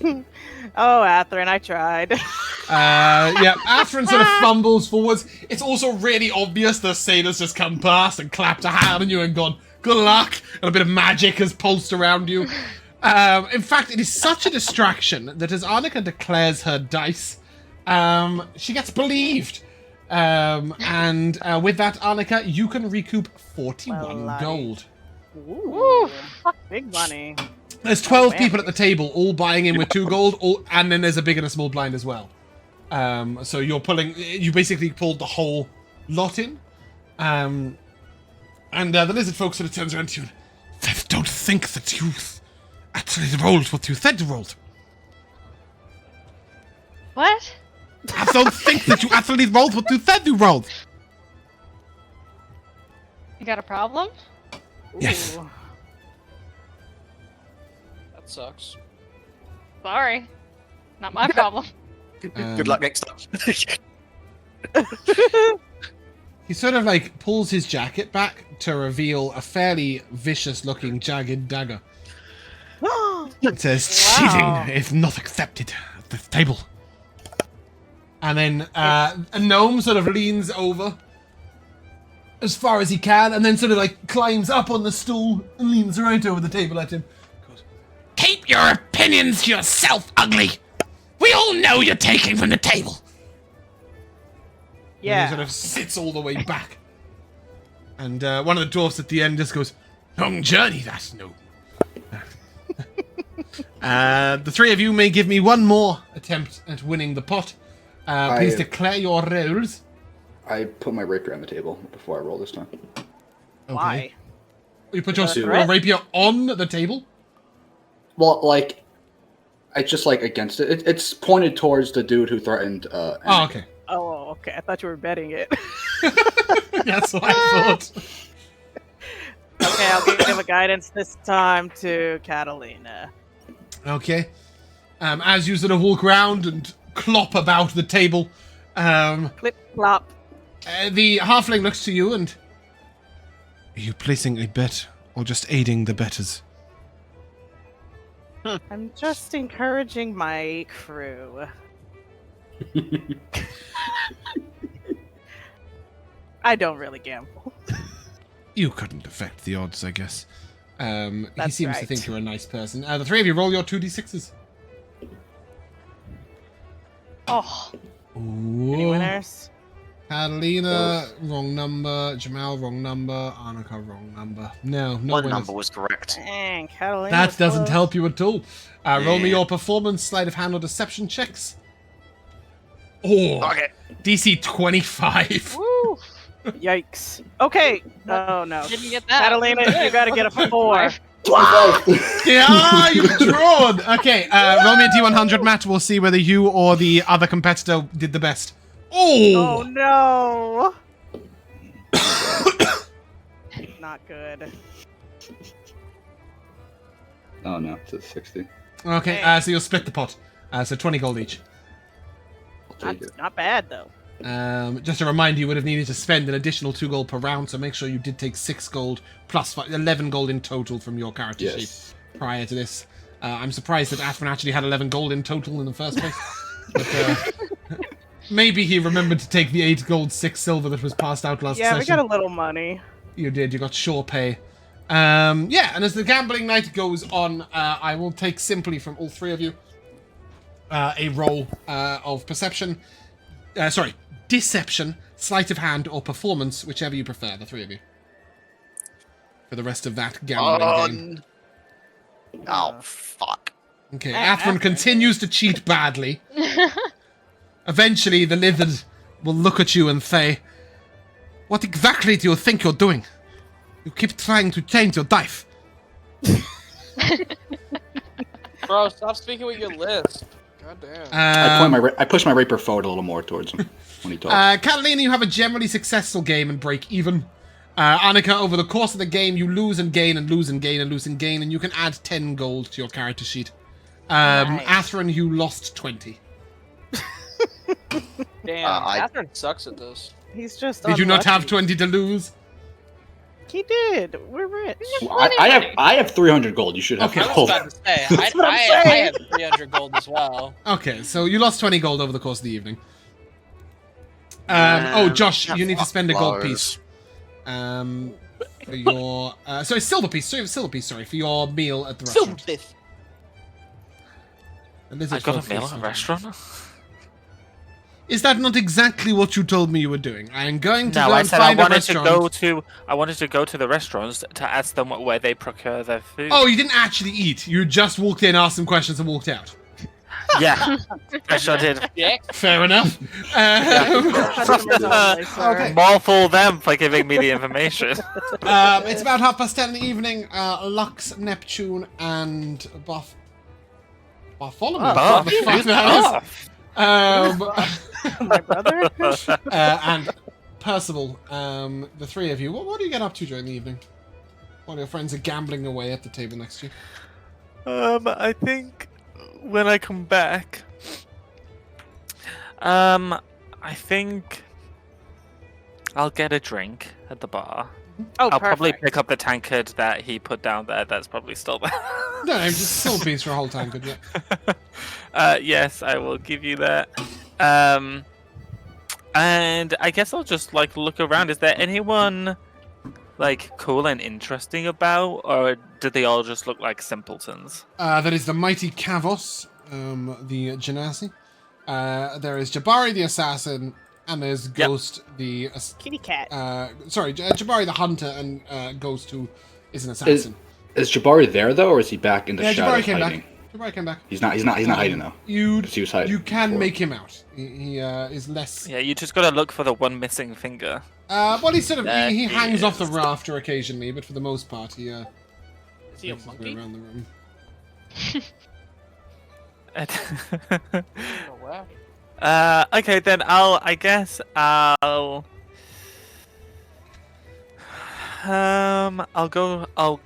hand. Oh, Athren, I tried. Yeah, Athren sort of fumbles forwards. It's also really obvious the sailors just come past and clapped a hand on you and gone, good luck, and a bit of magic has pulsed around you. In fact, it is such a distraction that as Annika declares her dice, she gets believed. And with that, Annika, you can recoup 41 gold. Ooh, big money. There's 12 people at the table, all buying in with 2 gold, and then there's a big and a small blind as well. So you basically pulled the whole lot in. And the lizard folk sort of turns around to you. Don't think that you actually rolled what you said you rolled. What? I don't think that you actually rolled what you said you rolled. You got a problem? Yes. Ooh. That sucks. Sorry. Not my problem. Good luck next time. He sort of like pulls his jacket back to reveal a fairly vicious-looking jagged dagger. It says, "Cheating is not accepted at this table." And then a gnome sort of leans over as far as he can, and then sort of like climbs up on the stool and leans right over the table at him. Goes, "Keep your opinions to yourself, ugly. We all know you're taking from the table." Yeah. And he sort of sits all the way back. And one of the dwarfs at the end just goes, "Long journey, that's no." The 3 of you may give me one more attempt at winning the pot. Please declare your rolls. I put my rapier on the table before I roll this time. Okay. Why? You put your threat? rapier on the table? Well, like, I just like against it. It's pointed towards the dude who threatened. Oh, okay. Oh, okay. I thought you were betting it. That's what I thought. Okay, I'll give a guidance this time to Katalina. Okay. As you sort of walk around and clop about the table, Clip clop. the halfling looks to you and... Are you placing a bet or just aiding the betters? I'm just encouraging my crew. I don't really gamble. You couldn't affect the odds, I guess. He That's seems to right. think you're a nice person. The 3 of you roll your 2d6s. Oh, Any Ooh. winners? Catalina, wrong number. Jamal, wrong number. Annika, wrong number. No One winners. number was correct. Dang, Katalina. That was doesn't close. help you at all. Roll me Yeah. your performance, sleight of hand, or deception checks. Oh, Okay. DC 25. Woo! Yikes. Okay. Oh no. didn't get that. Catalina, you gotta get a 4. Yeah, you've drawn. Okay, roll me a D100, Matt. We'll see whether you or the other competitor did the best. Oh Oh, no. Not good. Oh no, it's a 60. okay. So you'll split the pot. So 20 gold each. I'll take it. Not bad though. Just a reminder, you would have needed to spend an additional 2 gold per round, so make sure you did take 6 gold plus 11 gold in total from your character sheet Yes. prior to this. I'm surprised that Athren actually had 11 gold in total in the first place. But maybe he remembered to take the 8 gold, 6 silver that was passed out last Yeah, session. we got a little money. You did, you got sure pay. Yeah, and as the gambling night goes on, I will take simply from all 3 of you a roll of perception. Deception, sleight of hand, or performance, whichever you prefer, the 3 of you. For the rest of that gambling game. Oh, fuck. Okay, Athren continues to cheat badly. Eventually, the lizard will look at you and say, "What exactly do you think you're doing? You keep trying to change your dice." Bro, stop speaking with your lisp. God damn. I push my rapier forward a little more towards him when he talks. Katalina, you have a generally successful game and break even. Annika, over the course of the game, you lose and gain and lose and gain and lose and gain, and you can add 10 gold to your character sheet. Nice. Athren, you lost 20. Damn, I- Athren sucks at this. He's just Did you not have unlucky. 20 to lose? He did. We're rich. Well, I have 300 gold. You should have Okay. I was gold. about to say, That's what I'm I saying. have 300 gold as well. Okay, so you lost 20 gold over the course of the evening. Josh, you need to spend a gold piece. For your silver piece. Sorry, for your meal at the restaurant. Silverfifth. The lizard I got folk a meal feast at a on- restaurant. Is that not exactly what you told me you were doing? I am going to No, go I and said I find a wanted restaurant. I wanted to go to the restaurants to ask them where they procure their food. Oh, you didn't actually eat. You just walked in, asked some questions, and walked out. Yeah, I sure did. Yeah. Fair enough. Customers only, sir. Okay. More for them for giving me the information. It's about 10:30 in the evening. Lux, Neptune, and Bartholomew. Barth. What the fuck that is. My brother? And Percival, the three of you. What do you get up to during the evening? While your friends are gambling away at the table next to you. I think when I come back, I think I'll get a drink at the bar. Oh, I'll probably perfect. pick up the tankard that he put down there. That's probably still there. No, just still beats for a whole time, good yeah. Yes, I will give you that. And I guess I'll just like look around. Is there anyone like cool and interesting about, or do they all just look like simpletons? That is the mighty Kavos, the Genasi. There is Jabari the assassin, and there's Ghost the Kitty cat. Jabari the hunter, and Ghost who is an assassin. Is Jabari there though, or is he back in the shadows Jabari came hiding? back. Jabari came back. He's not hiding though. You He was hiding can before. make him out. He is less. Yeah, you just gotta look for the one missing finger. Well, he's sort of There he he hangs off the is. rafter occasionally, but for the most part, he Is he a makes his way monkey? around the room. Oh, wow. Okay, then I'll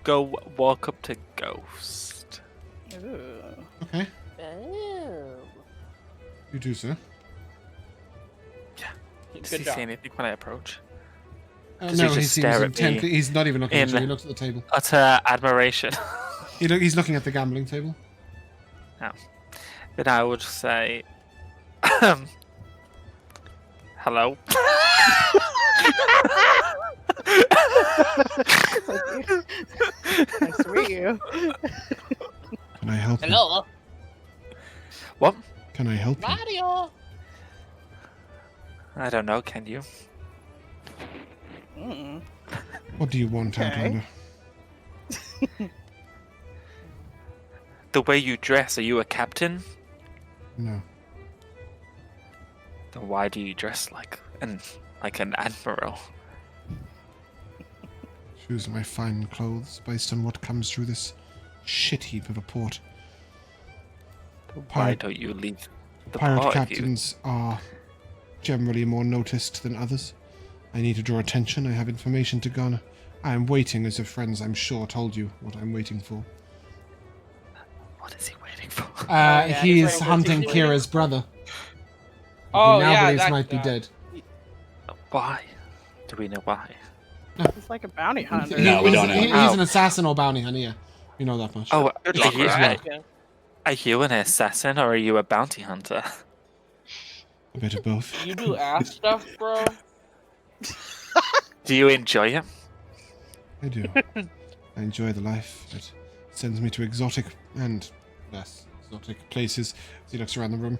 go walk up to Ghost. Ooh. Okay, Damn. you do, sir. Does Good he job. see anything when I approach? Does No, he he just seems stare at me intently. He's not even looking at in- you. He looks at the table. Utter admiration. He's looking at the gambling table. Then I would say, hello. Nice to meet you. Can I help you? Hello, What? Can I help you? Mario. I don't know. Can you? Mm. What do you want, Okay. Outlander? The way you dress, are you a captain? No. Then why do you dress like an admiral? Choose my fine clothes based on what comes through this shit heap of a port. Why Pirate- don't you leave the Pirate port? captains are generally more noticed than others. I need to draw attention. I have information to garner. I am waiting, as your friends, I'm sure, told you what I'm waiting for. What is he waiting for? yeah, He he's is waiting. hunting What's he Kira's brother. Oh, He now yeah, believes that might be guy. dead. Why? Do we know why? He's like a bounty hunter. No, we don't know. He's Oh. an assassin or bounty hunter, yeah. You know that much. Oh, Good are luck, you, right? are you an assassin or are you a bounty hunter? A bit of both. You do ass stuff, bro. Do you enjoy it? I do. I enjoy the life. It sends me to exotic and less exotic places as he looks around the room.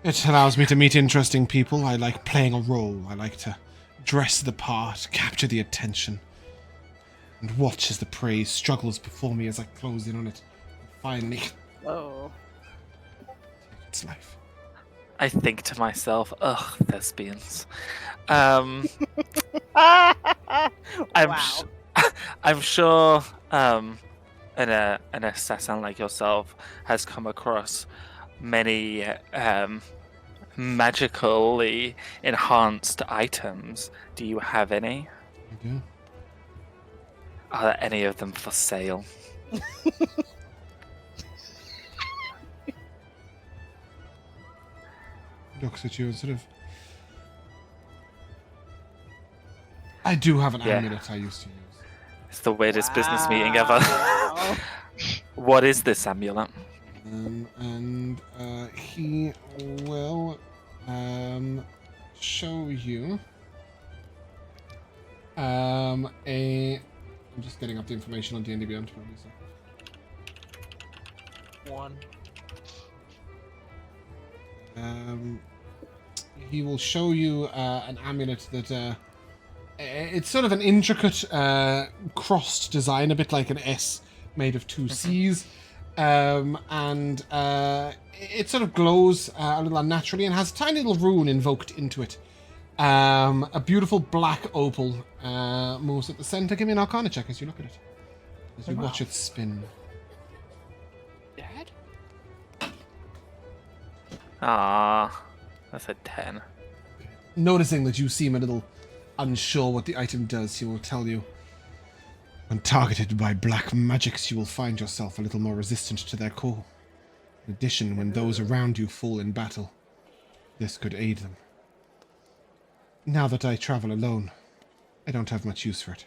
It allows me to meet interesting people. I like playing a role. I like to dress the part, capture the attention, and watch as the prey struggles before me as I close in on it. And finally, Whoa. it's life. I think to myself, ugh, thespians. I'm Wow. I'm sure an assassin like yourself has come across many magically enhanced items. Do you have any? I do. Are there any of them for sale? He looks at you and sort of. I do have an Yeah. amulet I used to use. It's the weirdest business meeting ever. Wow. What is this amulet? And he will show you I'm just getting up the information on D&D Beyond. One. he will show you an amulet that it's sort of an intricate crossed design, a bit like an S made of two C's, and it sort of glows a little unnaturally and has a tiny little rune invoked into it. A beautiful black opal moves at the center. Give me an Arcana check as you look at it, as you watch it spin. Dad? Ah, that's a 10. Noticing that you seem a little unsure what the item does, he will tell you, when targeted by black magics, you will find yourself a little more resistant to their core. In addition, when those around you fall in battle, this could aid them. Now that I travel alone, I don't have much use for it.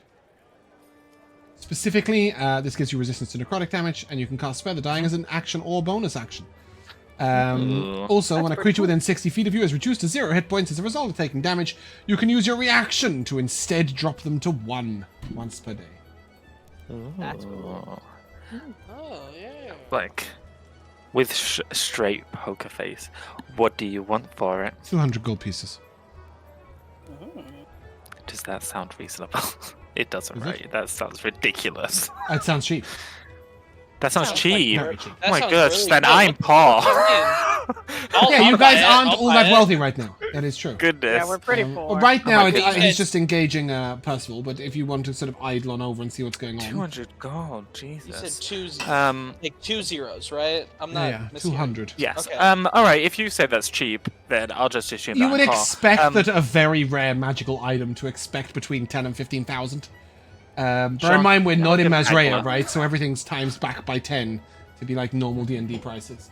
Specifically, this gives you resistance to necrotic damage, and you can cast Spare the Dying as an action or bonus action. Also, when a creature within 60 feet of you is reduced to 0 hit points as a result of taking damage, you can use your reaction to instead drop them to 1 once per day. That's cool. Oh, yeah. Like, with straight poker face, what do you want for it? 200 gold pieces. Does that sound reasonable? It doesn't, Is right? That sounds ridiculous. It sounds cheap. That sounds cheap. Very cheap. Oh my sounds gosh, really then good. I'm poor. Yeah, you guys aren't all that wealthy right now. That is true. Goodness. Yeah, we're pretty Well, poor. right now, my God. he's just engaging Percival, but if you want to sort of idle on over and see what's going on. 200 gold, You said Jesus. like 2 zeros, right? I'm not Yeah, missing 200. Yes. Okay. Alright, if you say that's cheap, then I'll just assume that You I'm would poor. expect that a very rare magical item to expect between 10 and 15,000. Bear Sure. in mind, we're Yeah, not I'll in give Mazraya, Mikayla. right? So everything's times back by 10 to be like normal D&D prices.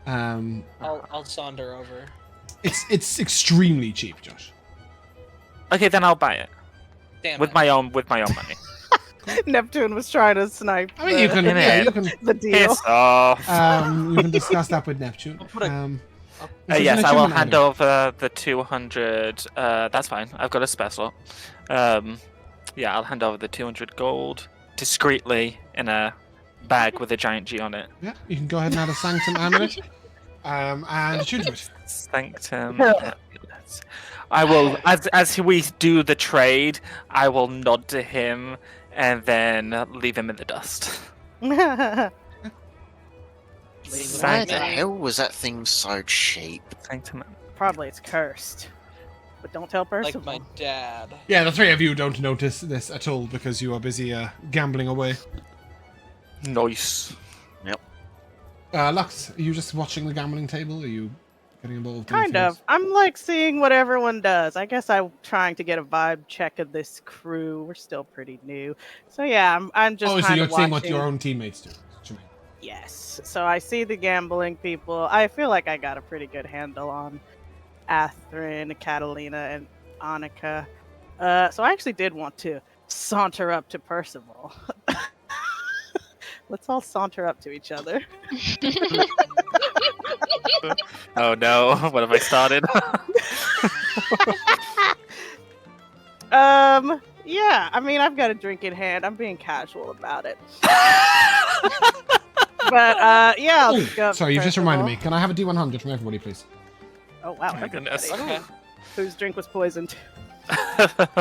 I'll saunter over. It's extremely cheap, Josh. Okay, then I'll buy it. Damn With it. my own money. Neptune was trying to snipe I mean, you can, yeah, you can, the deal. Piss off. you can discuss that with Neptune. I'll put a- This is Yes, an I will achievement hand item. over the 200. That's fine. I've got a special. Yeah, I'll hand over the 200 gold discreetly in a bag with a giant G on it. Yeah, you can go ahead and add a Sanctum Amulet. And shoot it. Sanctum. Amulets. I will, as we do the trade, I will nod to him and then leave him in the dust. Why the Sanctum. hell was that thing so cheap? Sanctum. Probably it's cursed. But don't tell Percival. Like my dad. Yeah, the three of you don't notice this at all because you are busy gambling away. Nice. Lux, are you just watching the gambling table? Are you getting involved? in Kind things? of. I'm like seeing what everyone does. I guess I'm trying to get a vibe check of this crew. We're still pretty new. So yeah, I'm just Oh, so kind you're of seeing watching. what your own teammates do. That's what you mean. Yes. So I see the gambling people. I feel like I got a pretty good handle on Athren, Katalina, and Annika. So I actually did want to saunter up to Percival. Let's all saunter up to each other. Oh no, what have I started? Yeah, I mean, I've got a drink in hand. I'm being casual about it. But, yeah, I'll pick up Sorry, you've just reminded me. Percival. Can I have a D100 from everybody, please? Oh, wow. My goodness. everybody. Okay. Whose drink was poisoned?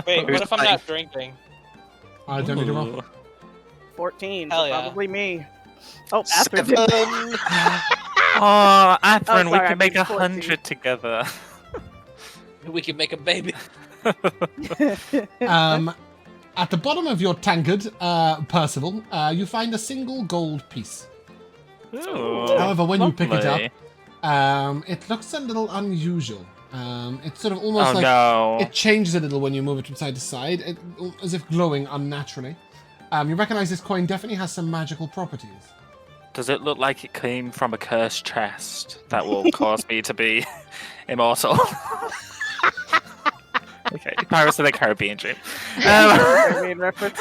Wait, what if I'm not drinking? I don't need to roll. Ooh. 14. Hell so yeah. Probably me. Oh, Athren did Oh, Athren, we sorry, I can make mean 14. 100 together. We can make a baby. At the bottom of your tankard, Percival, you find a single gold piece. Ooh, However, when you pick it lovely. up, it looks a little unusual. It's sort of almost Oh like no. it changes a little when you move it from side to side, as if glowing unnaturally. You recognize this coin definitely has some magical properties. Does it look like it came from a cursed chest that will cause me to be immortal? Okay, Pirates of the Caribbean dream. Caribbean reference.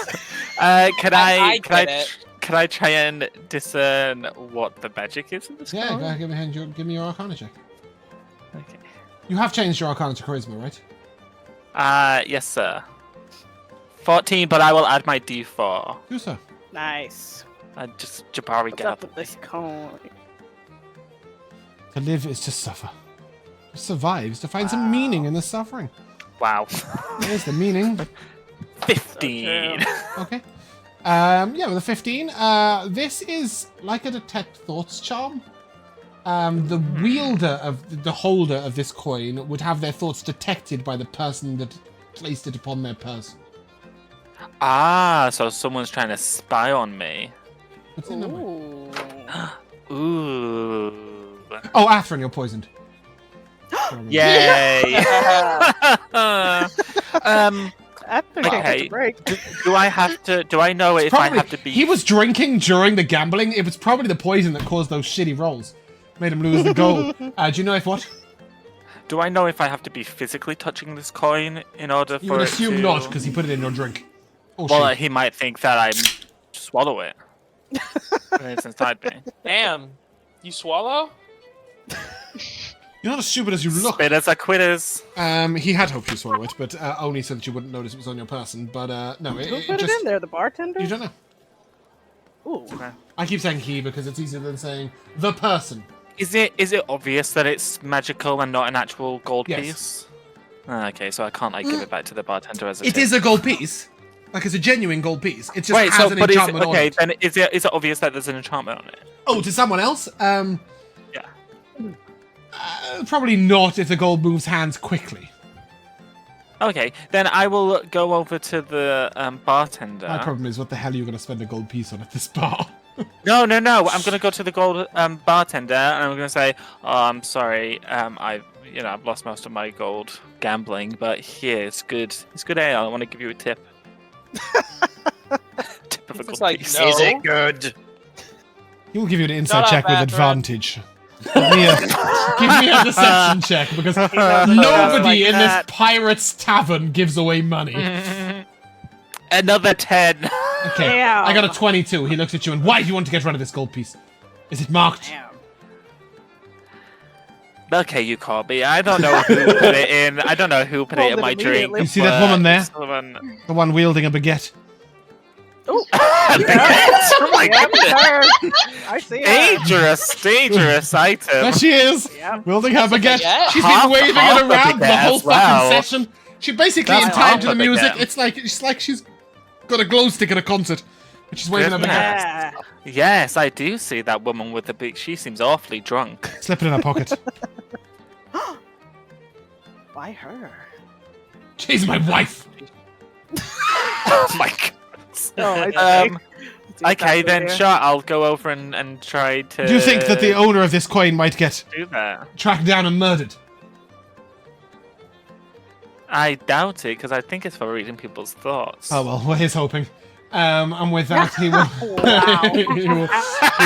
Can I can get it. can I try and discern what the magic is in this Yeah, coin? go ahead, give me your Arcana check. Okay. You have changed your Arcana to Charisma, right? Yes, sir. 14, but I will add my D4. Do so. Nice. Just Jabari What's get up up. with this coin? To live is to suffer. Survives to find some meaning in the suffering. Wow. There's the meaning. 15. Okay. Yeah, with a 15, this is like a detect thoughts charm. The wielder of the holder of this coin would have their thoughts detected by the person that placed it upon their person. Ah, so someone's trying to spy on me. What's in number? Ooh. Oh, Athren, you're poisoned. Yay! Okay. Do I have to? Do I know if I have to be? He was drinking during the gambling. It was probably the poison that caused those shitty rolls. Made him lose the goal. Do you know if what? Do I know if I have to be physically touching this coin in order for You would it assume to... not, because he put it in your drink. Oh, well, shit. he might think that I swallow it. When it's inside me. Damn. You swallow? You're not as stupid as you look. Spitters are quitters. He had hoped you swallow it, but only so that you wouldn't notice it was on your person. But no, Who put it in there? The bartender? You don't know. Ooh. I keep saying he because it's easier than saying the person. Is it obvious that it's magical and not an actual gold Yes. piece? Okay, so I can't like give it back to the bartender as a It tip. is a gold piece. Like it's a genuine gold piece. It just Wait, has so an but is it, enchantment on okay, it. then is it obvious that there's an enchantment on it? Oh, to someone else? Yeah. Probably not if the gold moves hands quickly. Okay, then I will go over to the bartender. My problem is, what the hell are you going to spend a gold piece on at this bar? No. I'm going to go to the gold bartender and I'm going to say, "Oh, I'm sorry. I've lost most of my gold gambling, but here it's good. It's good ale. I want to give you a tip." Tip of a gold like, piece. no. Is it good? He will give you an insight Shut check up, with Athren. advantage. Give me a deception check, because nobody in this pirate's tavern gives away money. Another 10. Okay, Damn. I got a 22. He looks at you and, why do you want to get rid of this gold piece? Is it marked? Damn. Okay, you call me. I don't know who put it in. I don't know who put it in my drink. You see that woman there? Someone... The one wielding a baguette. Oh, Oh my goodness. I see her. Dangerous item. There she is, Yep. wielding her baguette. baguette? She's Half- been waving half it around the the whole baguette as well. fucking session. She basically, That's in time half to the a music, baguette. it's like she's got a glow stick at a concert. And she's waving her Goodness. baguette. Yeah. Yes, I do see that woman with the big. She seems awfully drunk. Slip it in her pocket. Why her? She's my wife. Oh my god. Oh, I see. Okay, then sure, I'll go over and try to. Do you think that the owner of this coin might get do that? tracked down and murdered? I doubt it, because I think it's for reading people's thoughts. Oh well, well, he's hoping. And with that, he will, Wow. he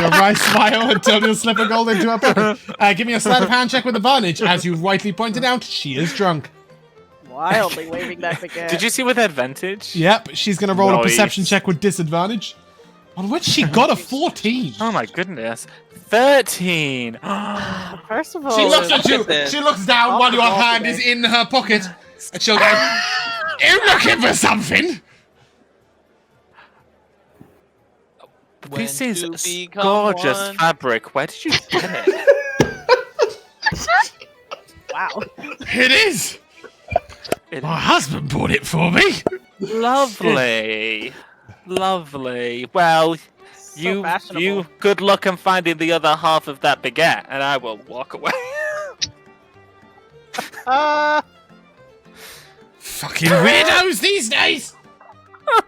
will rise smile until he'll slip a gold into her pocket. Give me a sleight of hand check with advantage. As you rightly pointed out, she is drunk. Wildly waving that baguette. Did you see with advantage? Yep, she's going to roll a Nice. perception check with disadvantage, on which she got a 14. Oh my goodness. 13! Percival. She looks at you. Look at this. She looks down Oh, while your oh, hand okay. is in her pocket, and she'll go, "You looking for something?" This When is to become gorgeous one. fabric. Where did you get it? Wow. It is. It- My husband bought it for me. Lovely. Lovely. Well, So fashionable. you good luck in finding the other half of that baguette, and I will walk away. Fucking weirdos these days.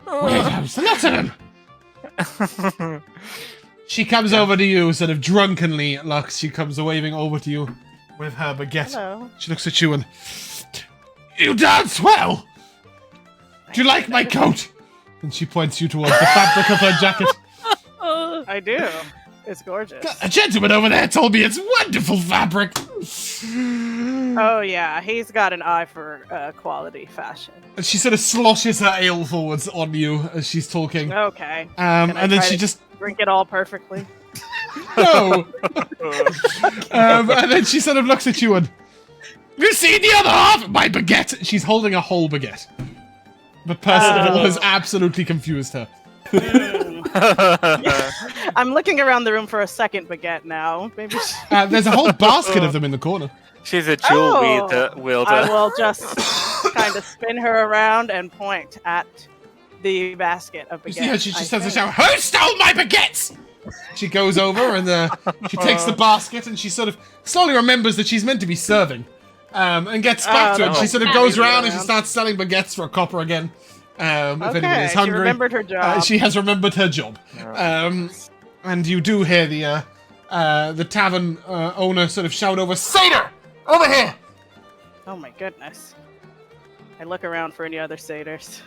Weirdos, lots of them. She comes over to you, sort of drunkenly, Lux. She comes waving over to you with her baguette. Hello. She looks at you and, "You dance well. Do you like my coat?" And she points you towards the fabric of her jacket. I do. It's gorgeous. "A gentleman over there told me it's wonderful fabric." Oh yeah, he's got an eye for quality fashion. And she sort of sloshes her ale forwards on you as she's talking. Okay. Can I And then try she to just drink it all perfectly. no. And then she sort of looks at you and, "You see the other half of my baguette?" She's holding a whole baguette. But Percival has absolutely confused her. I'm looking around the room for a second baguette now. Maybe. There's a whole basket of them in the corner. She's a jewel wielder. I will just kind of spin her around and point at the basket of baguettes. You see how she just says a shout, "Who stole my baguettes?" She goes over and she takes the basket and she sort of slowly remembers that she's meant to be serving, and gets back to it. She sort of goes around and she starts selling baguettes for a copper again. If anybody is hungry, she remembered her job. She has remembered her job. And you do hear the tavern owner sort of shout over, "Satyr, over here!" Oh my goodness. I look around for any other satyrs.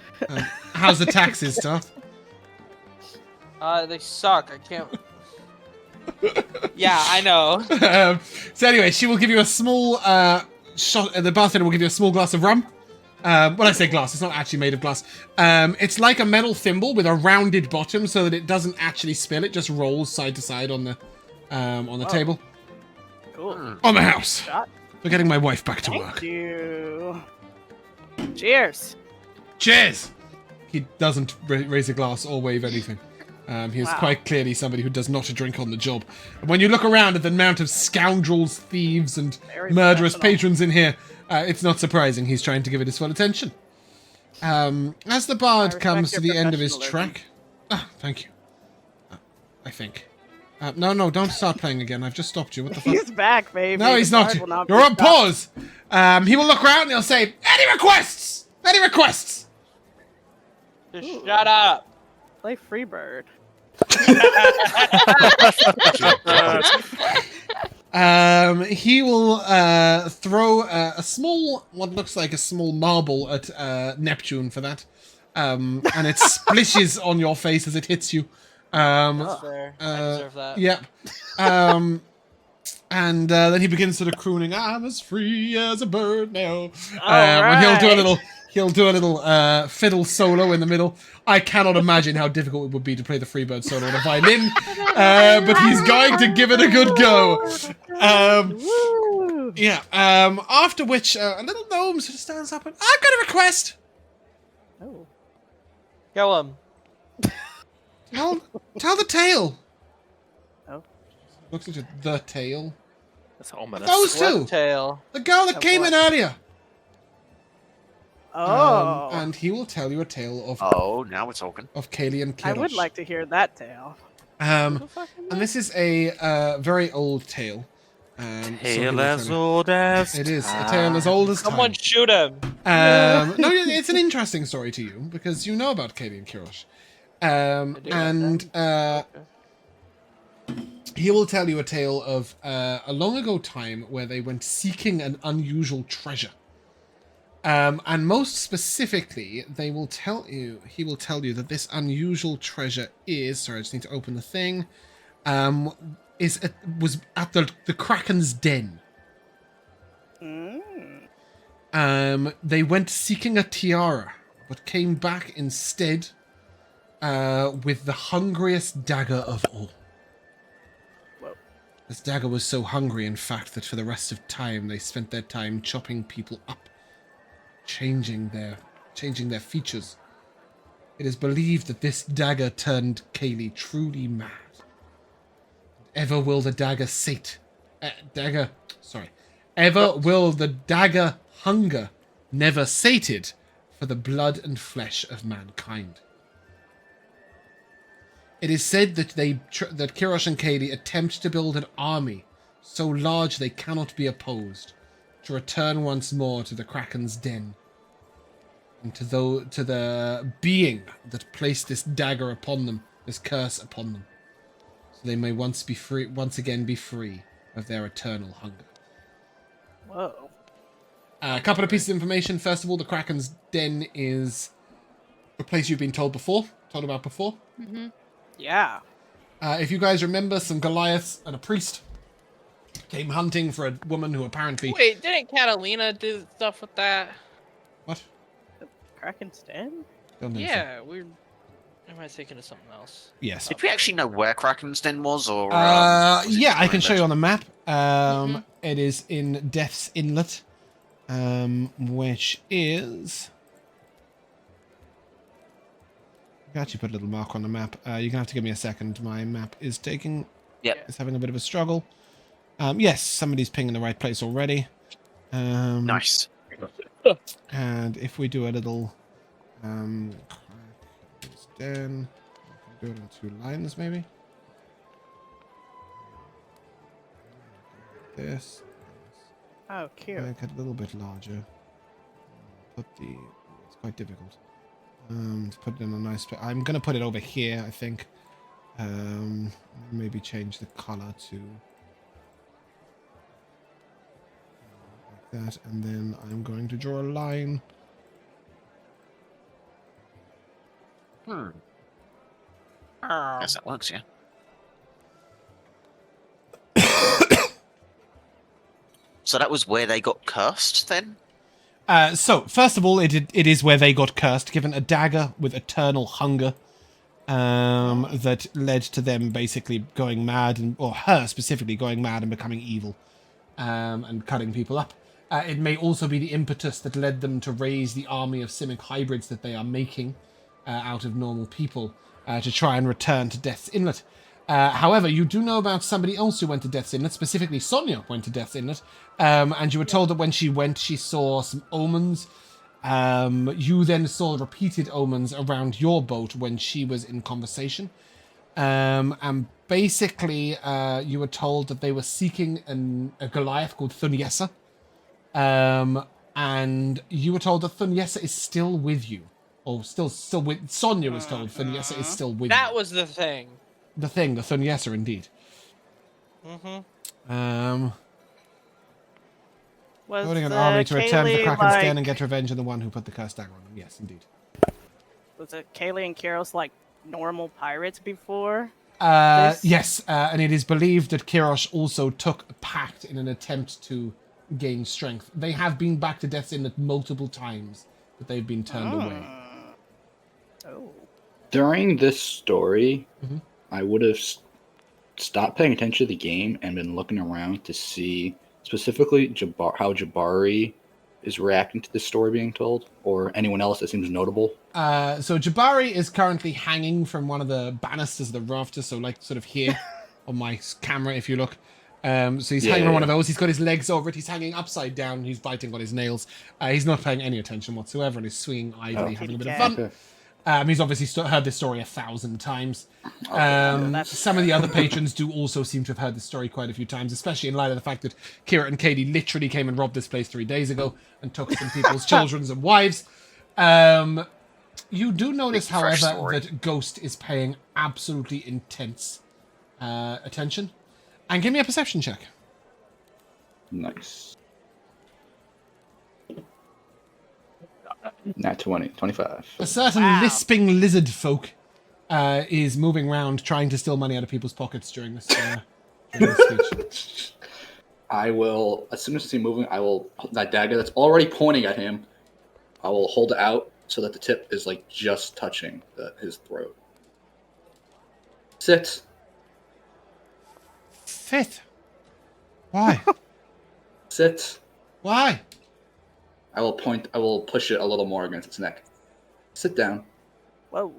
How's the taxes, Darth? They suck. I can't. Yeah, I know. So anyway, she will give you a small shot. The bartender will give you a small glass of rum. When I say glass, it's not actually made of glass. It's like a metal thimble with a rounded bottom, so that it doesn't actually spill. It just rolls side to side on the table. Cool. On the house. Shot. For getting my wife back to Thank work. you. Cheers. Cheers! He doesn't raise a glass or wave anything. He is quite clearly somebody who does not drink on the job. And when you look around at the amount of scoundrels, thieves, and murderous patrons in here, it's not surprising he's trying to give it his full attention. As the bard comes to the end of his track... thank you. I think. No, don't start playing again. I've just stopped you. What the fuck? He's back, baby. No, he's not. You're on pause. He will look around and he'll say, "Any requests? Any requests?" Just shut up. Play Freebird. He will throw a small, what looks like a small marble at Neptune for that. And it splishes on your face as it hits you. That's fair. I deserve that. Yep. And then he begins sort of crooning, "I'm as free as a bird now." And he'll do a little fiddle solo in the middle. I cannot imagine how difficult it would be to play the Freebird solo on a violin, but he's going to give it a good go. After which a little gnome sort of stands up and, "I've got a request." Oh. Kill him. Tell the tale. Oh. Looks like the tail. That's ominous. Those two. What tail? The girl that came in earlier. Oh. And he will tell you a tale of now we're talking. of Kaylee and Kirosh. I would like to hear that tale. And this is a very old tale. Tale as old as it is a tale as old as time. Someone shoot him. No, it's an interesting story to you because you know about Kaylee and Kirosh. He will tell you a tale of a long ago time where they went seeking an unusual treasure. And most specifically, he will tell you that this unusual treasure is, sorry, I just need to open the thing, was at the Kraken's den. They went seeking a tiara, but came back instead with the hungriest dagger of all. Whoa. This dagger was so hungry, in fact, that for the rest of time, they spent their time chopping people up, changing their features. It is believed that this dagger turned Kaylee truly mad. Ever will the dagger hunger, never sated, for the blood and flesh of mankind. It is said that that Kirosh and Kaylee attempt to build an army so large they cannot be opposed, to return once more to the Kraken's den, and to the being that placed this dagger upon them, this curse upon them, so they may once again be free of their eternal hunger. Whoa. A couple of pieces of information. First of all, the Kraken's den is a place you've been told about before. Mm-hmm. Yeah. If you guys remember, some Goliaths and a priest came hunting for a woman who apparently... Wait, didn't Katalina do stuff with that? What? Kraken's Den? Don't think so. Yeah, am I thinking of something else? Yes. Did we actually know where Kraken's Den was, or? Yeah, I can show you on the map. It is in Death's Inlet, which is... I can actually put a little mark on the map. You're going to have to give me a second. My map is taking... Yep. It's having a bit of a struggle. Yes, somebody's pinging the right place already. Nice. And if we do a little then do it in 2 lines maybe. This. Oh, cute. Make it a little bit larger. It's quite difficult. To put it in a nice place. I'm gonna put it over here, I think. Maybe change the color to like that, and then I'm going to draw a line. Guess that works, yeah. So that was where they got cursed, then? So, first of all, it is where they got cursed, given a dagger with eternal hunger that led to them basically going mad, or her specifically going mad and becoming evil and cutting people up. It may also be the impetus that led them to raise the army of simic hybrids that they are making out of normal people to try and return to Death's Inlet. However, you do know about somebody else who went to Death's Inlet, specifically Sonia went to Death's Inlet, and you were told that when she went, she saw some omens. You then saw repeated omens around your boat when she was in conversation. And basically, you were told that they were seeking a Goliath called Thunyessa. And you were told that Thunyessa is still with you. Or still with... Sonia was told Thunyessa is still with you. That was the thing. The Thunyessa, indeed. Building an army to return to the Kraken's den and get revenge on the one who put the curse dagger on them. Yes, indeed. Was it Kaylee and Kiros like normal pirates before? Yes, and it is believed that Kirosh also took a pact in an attempt to gain strength. They have been back to Death's Inlet multiple times, but they've been turned away. Oh. During this story, I would have stopped paying attention to the game and been looking around to see specifically how Jabari is reacting to this story being told, or anyone else that seems notable. So Jabari is currently hanging from one of the banisters of the rafters, so like sort of here on my camera if you look. So he's hanging on one of those. He's got his legs over it. He's hanging upside down. He's biting on his nails. He's not paying any attention whatsoever and is swinging idly, having a bit of fun. He's obviously heard this story 1,000 times. Some of the other patrons do also seem to have heard this story quite a few times, especially in light of the fact that Kira and Katie literally came and robbed this place 3 days ago and took some people's children and wives. You do notice, however, that Ghost is paying absolutely intense attention. And give me a perception check. Nice. Nat 20, 25. A certain lisping lizard folk is moving around trying to steal money out of people's pockets during this speech. I will, as soon as I see moving, that dagger that's already pointing at him, I will hold it out so that the tip is like just touching his throat. Sit. Why? Sit. Why? I will push it a little more against its neck. Sit down. Whoa.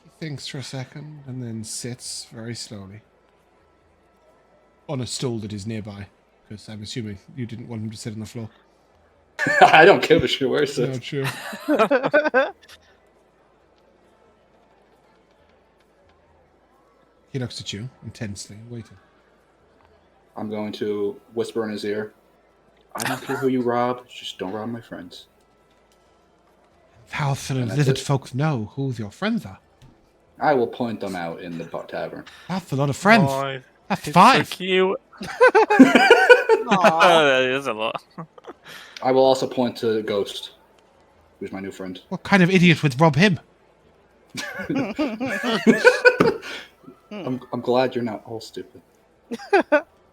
He thinks for a second and then sits very slowly on a stool that is nearby, because I'm assuming you didn't want him to sit on the floor. I don't give a shit where it sits. No, true. He looks at you intensely, waiting. I'm going to whisper in his ear, I don't care who you rob, just don't rob my friends. How the lizard folk know who your friends are? I will point them out in the tavern. That's a lot of friends. Oh, that's 5. So cute. That is a lot. I will also point to Ghost, who's my new friend. What kind of idiot would rob him? I'm glad you're not all stupid.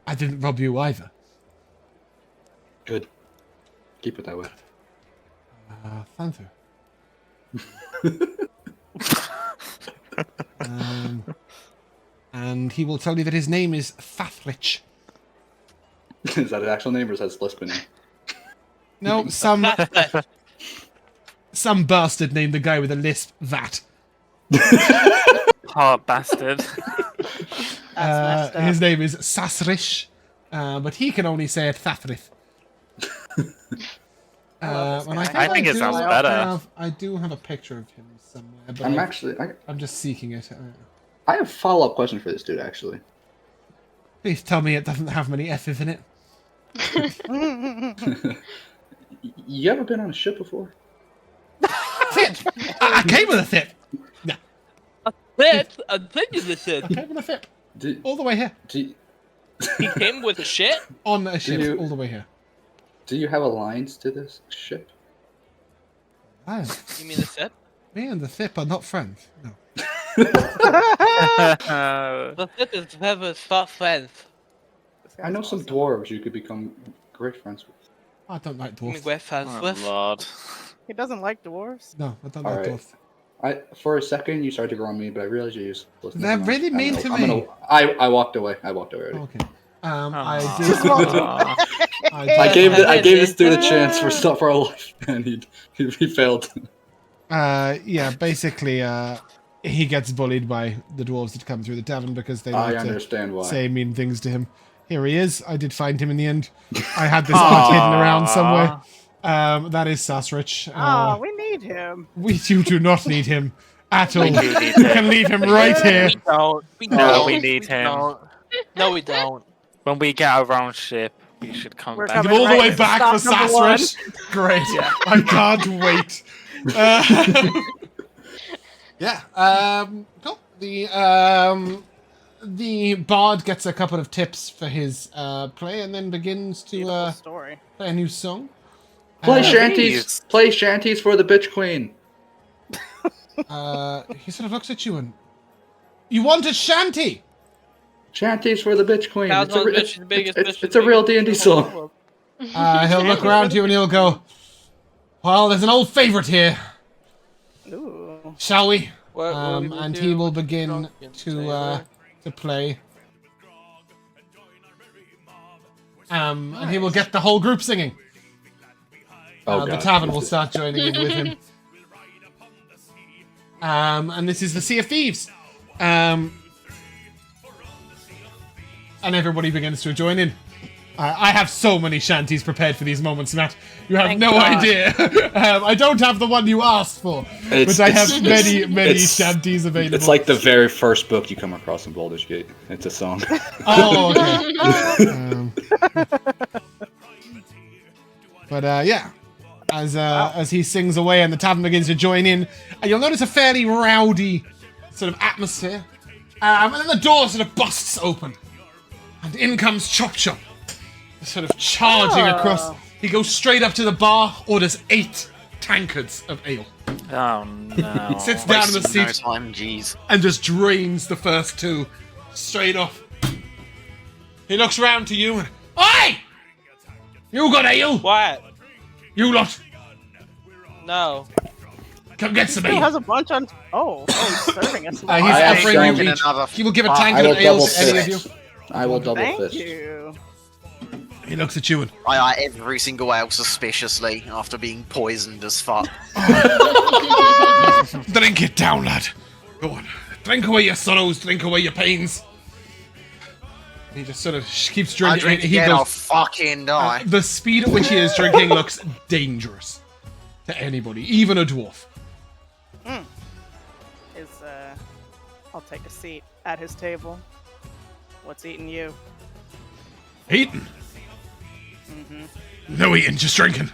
I didn't rob you either. Good. Keep it that way. Thank you. And he will tell you that his name is Fathrich. Is that his actual name, or is that his lisp name? No, some bastard named the guy with a lisp that. Oh, bastard. His name is Sasrish, but he can only say it Thathrith. And I think it sounds better. I do have a picture of him somewhere, but I'm just seeking it. I have a follow-up question for this dude, actually. Please tell me it doesn't have many F's in it. You ever been on a ship before? Fit! I came with a fit! No. A thing is a shit. I came with a fit. All the way here. He came with a shit? On a ship, all the way here. Do you have alliance to this ship? Oh. You mean the ship? Me and the Thip are not friends. No. The ship is never not friends. I know some dwarves you could become great friends with. I don't like You mean dwarves. we're friends Oh, with? Lord. He doesn't like dwarves. No, I don't All like right. dwarves. For a second, you started to grow on me, but I realized you used. They're really mean to me. I walked away. I walked away already. Okay. I Aw. I gave this dude a chance for a life, and he failed. Yeah, basically, he gets bullied by the dwarves that come through the tavern because they I like to understand why. say mean things to him. Here he is. I did find him in the end. I had this art hidden around somewhere. That is Sasrich. We need him. You do not need him at all. We do need You him. can leave him right here. We don't. No, we need him. Don't. No, we don't. When we get our own ship, we should come We're back. coming. Give all the way Right, back for stop number one. Sasrich. Great. I can't wait. Cool. The bard gets a couple of tips for his play and then begins to Beautiful story. play a new song. Play shanties. shanties. Play shanties for the bitch queen. He sort of looks at you and... You want a shanty? Shanties for the bitch queen. How's one bitch the biggest bitch? It's a real D&D song. He'll look around you and he'll go, well, there's an old favorite here. Ooh. Shall we? What will we And do he will with the begin drunken to sailor? play. And he will get the whole group singing. Oh, The God. tavern will start joining in with him. And this is the Sea of Thieves. And everybody begins to join in. I have so many shanties prepared for these moments, Matt. You have Thank no God. idea. I don't have the one you asked for, but I have many shanties available. It's like the very first book you come across in Baldur's Gate. It's a song. Oh, okay. But yeah, as he sings away and the tavern begins to join in, you'll notice a fairly rowdy sort of atmosphere. And then the door sort of busts open, and in comes Chop Chop, sort of charging across. He goes straight up to the bar, orders 8 tankards of ale, Oh no. sits down in the Wasting no seat, time, jeez. and just drains the first 2 straight off. He looks round to you and, Oi! You got ale? What? You lot, No. come get some Still ale. has a bunch on. Oh, he's serving us. He's I am offering going you in each. another- He will give a I tankard will of ale double to any of you. fist. I will double Thank fist. you. He looks at you and, I eye every single ale suspiciously after being poisoned as fuck. drink it down, lad. Go on. Drink away your sorrows, drink away your pains. He just sort of keeps I drinking. drink He again, I'll goes, fucking die. the speed at which he is drinking looks dangerous to anybody, even a dwarf. I'll take a seat at his table. What's eating you? Eating? No eating, just drinking.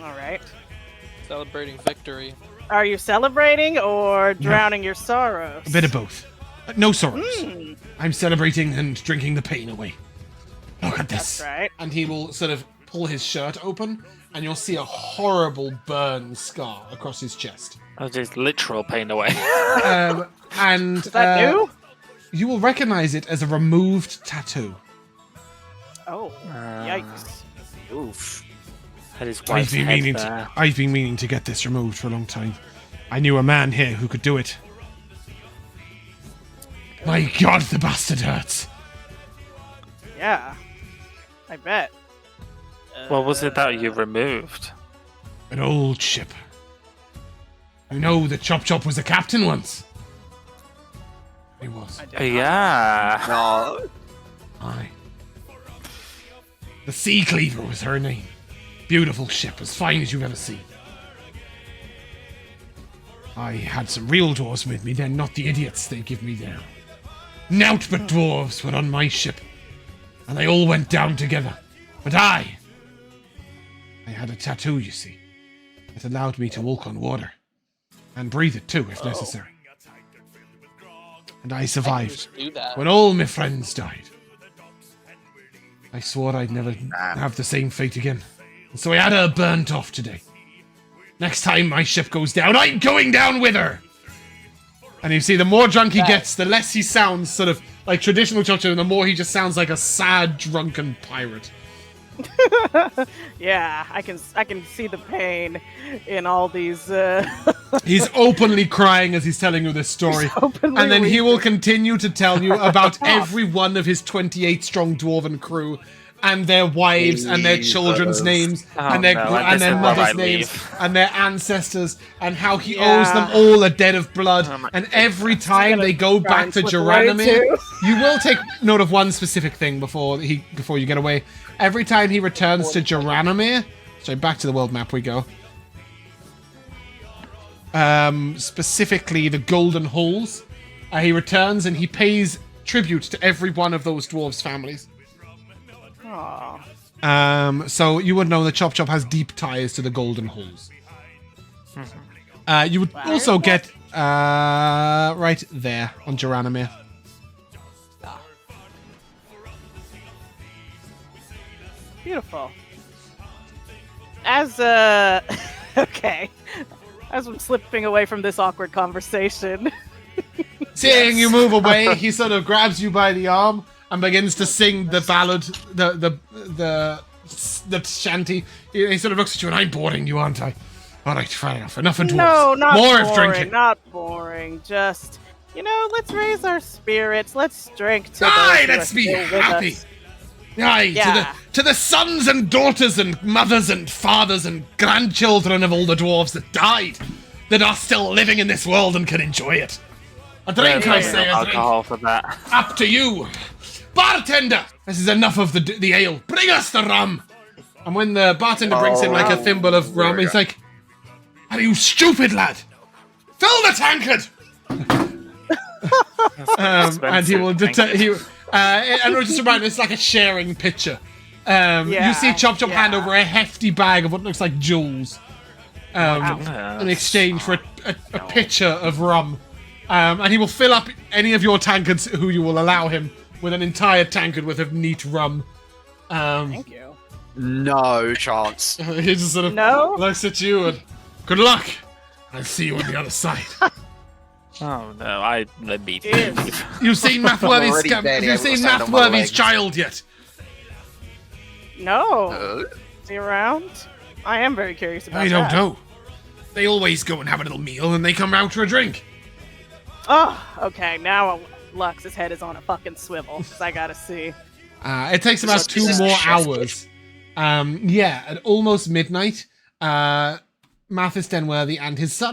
All right. Celebrating victory. Are you celebrating or drowning your sorrows? A bit of both. No sorrows. I'm celebrating and drinking the pain away. Look at this. That's right. And he will sort of pull his shirt open, and you'll see a horrible burn scar across his chest. That is literal pain away. And Is that new? you will recognize it as a removed tattoo. Oh, yikes. Oof. Had his I've wife's been head meaning there. I've been meaning to get this removed for a long time. I knew a man here who could do it. My God, the bastard hurts. Yeah. I bet. What was it that you removed? An old ship. You know that Chop Chop was a captain once. He was. Yeah. No. Aye. The Sea Cleaver was her name. Beautiful ship, as fine as you've ever seen. I had some real dwarves with me then, not the idiots they give me now. Nought but dwarves were on my ship, and they all went down together. But I had a tattoo, you see. It allowed me to walk on water, and breathe it too, if necessary. And I survived Do that. when all my friends died. I swore I'd never have the same fate again. And so I had her burnt off today. Next time my ship goes down, I'm going down with her! And you see, the more drunk he gets, the less he sounds sort of like traditional Chocho, and the more he just sounds like a sad, drunken pirate. Yeah, I can see the pain in all these. He's openly crying as he's telling you this story. And then he will continue to tell you about every one of his 28-strong dwarven crew, and their wives, and their children's names, and their mothers' names, and their ancestors, and how he owes them all a debt of blood. And every time they go back to Geranimir, you will take note of one specific thing before you get away. Every time he returns to Geranimir, so back to the world map we go. Specifically the Golden Halls. He returns and he pays tribute to every one of those dwarves' families. Aww. So you would know that Chop Chop has deep ties to the Golden Halls. You would also get right there on Geranimir. Beautiful. As okay, as I'm slipping away from this awkward conversation. Seeing you move away, he sort of grabs you by the arm and begins to sing the ballad, the shanty. He sort of looks at you, and I'm boring you, aren't I? All right, fine enough. Enough of dwarves. No, not more boring. Of drinking. Not boring. Just, let's raise our spirits. Let's drink to Aye, those who let's are be still with happy. us. Aye, Yeah. to the sons and daughters and mothers and fathers and grandchildren of all the dwarves that died, that are still living in this world and can enjoy it. A drink, I say, a drink. Alcohol for that. Up to you. Bartender! This is enough of the ale. Bring us the rum! And when the bartender brings him like a thimble of rum, he's like, "Are you stupid, lad? Fill the tankard!" And he will and just remind it's like a sharing pitcher. You see Chop Chop hand over a hefty bag of what looks like jewels in exchange for a pitcher of rum. And he will fill up any of your tankards who you will allow him with an entire tankard worth of neat rum. Thank you. No chance. He just sort of looks at you and, "Good luck. I'll see you on the other side." Oh no, I beat You've seen Mathworthy's child yet? No. Is he around? I am very curious about that. I don't know. They always go and have a little meal and they come round for a drink. Oh, okay. Now Lux's head is on a fucking swivel. I gotta see. It takes about 2 more hours. At almost midnight, Mathis Denworthy and his son